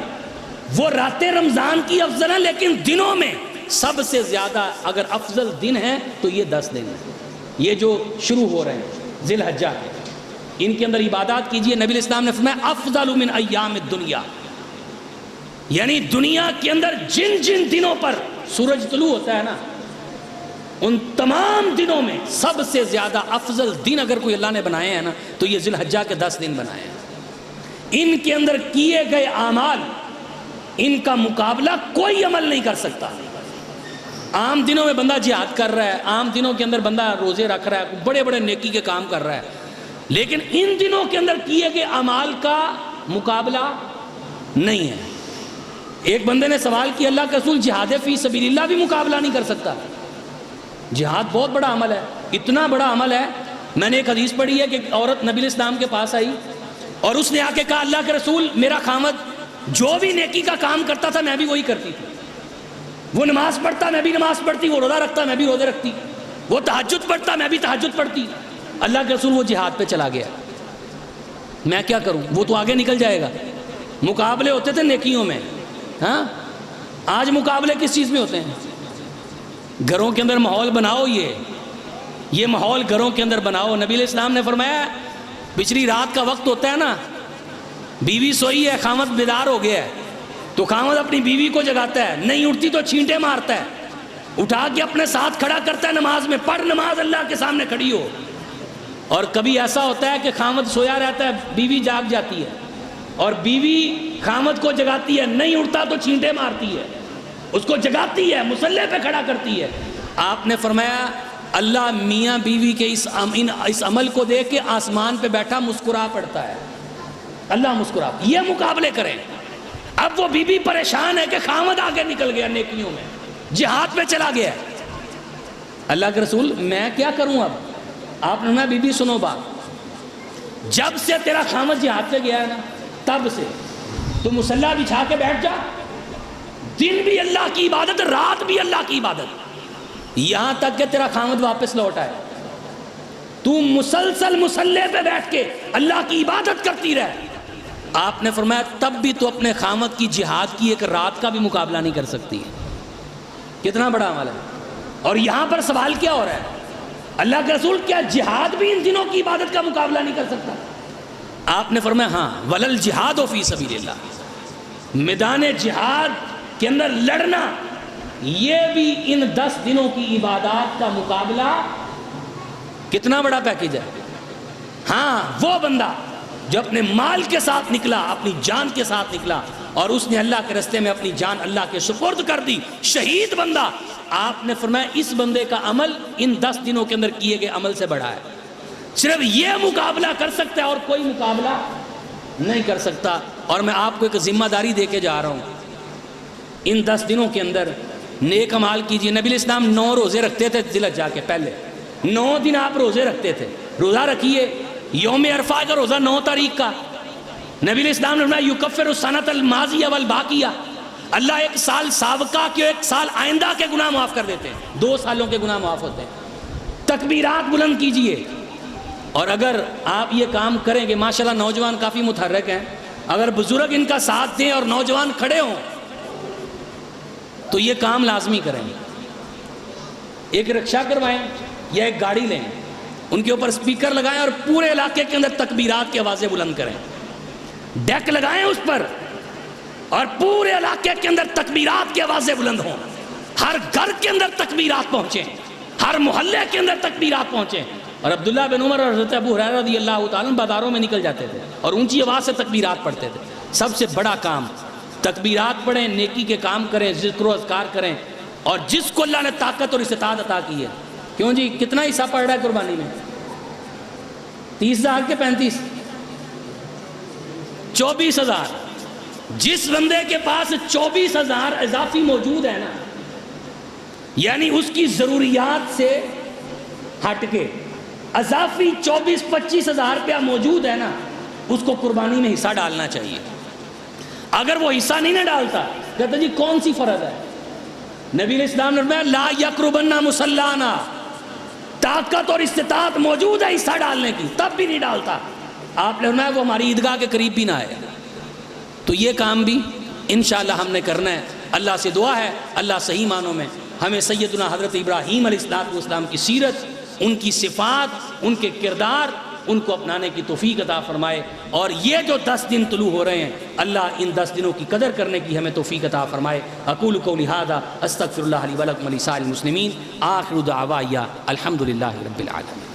وہ راتیں رمضان کی افضل ہیں، لیکن دنوں میں سب سے زیادہ اگر افضل دن ہیں تو یہ 10 دن ہیں، یہ جو شروع ہو رہے ہیں ذی الحجہ کے، ان کے اندر عبادات کیجئے. نبی الاسلام نے فرمایا افضل من ایام الدنیا، یعنی دنیا کے اندر جن جن دنوں پر سورج طلوع ہوتا ہے نا، ان تمام دنوں میں سب سے زیادہ افضل دن اگر کوئی اللہ نے بنائے ہیں نا تو یہ ذی الحجہ کے 10 دن بنائے ہیں. ان کے اندر کیے گئے اعمال، ان کا مقابلہ کوئی عمل نہیں کر سکتا. عام دنوں میں بندہ جہاد کر رہا ہے، عام دنوں کے اندر بندہ روزے رکھ رہا ہے، بڑے بڑے نیکی کے کام کر رہا ہے، لیکن ان دنوں کے اندر کیے گئے اعمال کا مقابلہ نہیں ہے. ایک بندے نے سوال کیا، اللہ کے رسول جہاد فی سبیل اللہ بھی مقابلہ نہیں کر سکتا؟ جہاد بہت بڑا عمل ہے، اتنا بڑا عمل ہے. میں نے ایک حدیث پڑھی ہے کہ ایک عورت نبی الاسلام کے پاس آئی اور اس نے آ کے کہا، اللہ کے رسول میرا خامد جو بھی نیکی کا کام کرتا تھا میں بھی وہی کرتی تھی، وہ نماز پڑھتا میں بھی نماز پڑھتی، وہ روزہ رکھتا میں بھی روزے رکھتی، وہ تہجد پڑھتا میں بھی تہجد پڑھتی. اللہ کے رسول وہ جہاد پہ چلا گیا، میں کیا کروں؟ وہ تو آگے نکل جائے گا. مقابلے ہوتے تھے نیکیوں میں، ہاں آج مقابلے کس چیز میں ہوتے ہیں؟ گھروں کے اندر ماحول بناؤ، یہ ماحول گھروں کے اندر بناؤ. نبی علیہ السلام نے فرمایا پچھلی رات کا وقت ہوتا ہے نا، بیوی سوئی ہے، خامد بیدار ہو گیا ہے، تو خامد اپنی بیوی کو جگاتا ہے، نہیں اٹھتی تو چھینٹے مارتا ہے، اٹھا کے اپنے ساتھ کھڑا کرتا ہے نماز میں، پڑھ نماز اللہ کے سامنے کھڑی ہو. اور کبھی ایسا ہوتا ہے کہ خامد سویا رہتا ہے، بیوی جاگ جاتی ہے اور بیوی خامد کو جگاتی ہے، نہیں اٹھتا تو چھینٹے مارتی ہے، اس کو جگاتی ہے، مصلی پہ کھڑا کرتی ہے. آپ نے فرمایا اللہ میاں بیوی کے اس عمل کو دیکھ کے آسمان پہ بیٹھا مسکرا پڑتا ہے، اللہ مسکرا. یہ مقابلے کریں. اب وہ بیوی پریشان ہے کہ خامد آگے نکل گیا نیکیوں میں، جہاد پہ چلا گیا. اللہ کے رسول میں کیا کروں اب؟ آپ نے فرمایا بی بی سنو بات، جب سے تیرا خامد جہاد پہ گیا ہے نا تب سے تو مصلی بچھا کے بیٹھ جا، دن بھی اللہ کی عبادت، رات بھی اللہ کی عبادت، یہاں تک کہ تیرا خامد واپس لوٹ آئے. تو مسلسل مصلی پہ بیٹھ کے اللہ کی عبادت کرتی رہ. آپ نے فرمایا تب بھی تو اپنے خامد کی جہاد کی ایک رات کا بھی مقابلہ نہیں کر سکتی. کتنا بڑا عمل ہے. اور یہاں پر سوال کیا ہو رہا ہے؟ اللہ کے رسول کیا جہاد بھی ان دنوں کی عبادت کا مقابلہ نہیں کر سکتا؟ آپ نے فرمایا ہاں، ولل جہاد فی سبیل اللہ، میدان جہاد کے اندر لڑنا یہ بھی ان 10 دنوں کی عبادات کا مقابلہ. کتنا بڑا پیکیج ہے. ہاں وہ بندہ جو اپنے مال کے ساتھ نکلا، اپنی جان کے ساتھ نکلا اور اس نے اللہ کے راستے میں اپنی جان اللہ کے سپرد کر دی، شہید بندہ، آپ نے فرمایا اس بندے کا عمل ان 10 دنوں کے اندر کیے گئے عمل سے بڑا ہے. صرف یہ مقابلہ کر سکتا ہے اور کوئی مقابلہ نہیں کر سکتا. اور میں آپ کو ایک ذمہ داری دے کے جا رہا ہوں، ان 10 دنوں کے اندر نیک عمال کیجیے. نبی الاسلام 9 روزے رکھتے تھے ذی الحجہ کے، پہلے 9 دن آپ روزے رکھتے تھے. روزہ رکھیے. یوم عرفہ کا روزہ 9 تاریخ کا، نبی الاسلام نے فرمایا یکفر السنۃ الماضیہ والباقیہ، اللہ ایک سال سابقہ کے ایک سال آئندہ کے گناہ معاف کر دیتے ہیں، 2 سالوں کے گناہ معاف ہوتے ہیں. تکبیرات بلند کیجئے. اور اگر آپ یہ کام کریں گے، ماشاءاللہ نوجوان کافی متحرک ہیں، اگر بزرگ ان کا ساتھ دیں اور نوجوان کھڑے ہوں تو یہ کام لازمی کریں. ایک رکشہ کروائیں یا ایک گاڑی لیں، ان کے اوپر سپیکر لگائیں اور پورے علاقے کے اندر تکبیرات کی آوازیں بلند کریں. ڈیک لگائیں اس پر اور پورے علاقے کے اندر تکبیرات کی آوازیں بلند ہوں. ہر گھر کے اندر تکبیرات پہنچیں، ہر محلے کے اندر تکبیرات پہنچیں. اور عبداللہ بن عمر اور حضرت ابو ہریرہ رضی اللہ تعالیٰ بازاروں میں نکل جاتے تھے اور اونچی آواز سے تکبیرات پڑھتے تھے. سب سے بڑا کام تکبیرات پڑھیں، نیکی کے کام کریں، ذکر و اذکار کریں. اور جس کو اللہ نے طاقت اور استطاعت عطا کی ہے، کیوں جی کتنا حصہ پڑ رہا ہے قربانی میں؟ 30,000 کے 35، 24,000. جس بندے کے پاس 24,000 اضافی موجود ہے نا، یعنی اس کی ضروریات سے ہٹ کے اضافی 24-25,000 روپیہ موجود ہے نا، اس کو قربانی میں حصہ ڈالنا چاہیے۔ اگر وہ حصہ نہیں نہ ڈالتا، کہتا جی کون سی فرض ہے؟ نبی علیہ السلام نے فرمایا لا یقربن مصلانا، طاقت اور استطاعت موجود ہے حصہ ڈالنے کی، تب بھی نہیں ڈالتا۔ آپ نے فرمایا وہ ہماری عیدگاہ کے قریب بھی نہ آئے۔ تو یہ کام بھی انشاءاللہ ہم نے کرنا ہے۔ اللہ سے دعا ہے اللہ صحیح معنوں میں ہمیں سیدنا حضرت ابراہیم علیہ السلام کی سیرت، ان کی صفات، ان کے کردار، ان کو اپنانے کی توفیق عطا فرمائے، اور یہ جو 10 دن طلوع ہو رہے ہیں اللہ ان 10 دنوں کی قدر کرنے کی ہمیں توفیق عطا فرمائے۔ اقول قولی ھذا استغفر اللہ لی ولکم ولسائر المسلمین، آخر دعوایا الحمد للہ رب العالمین۔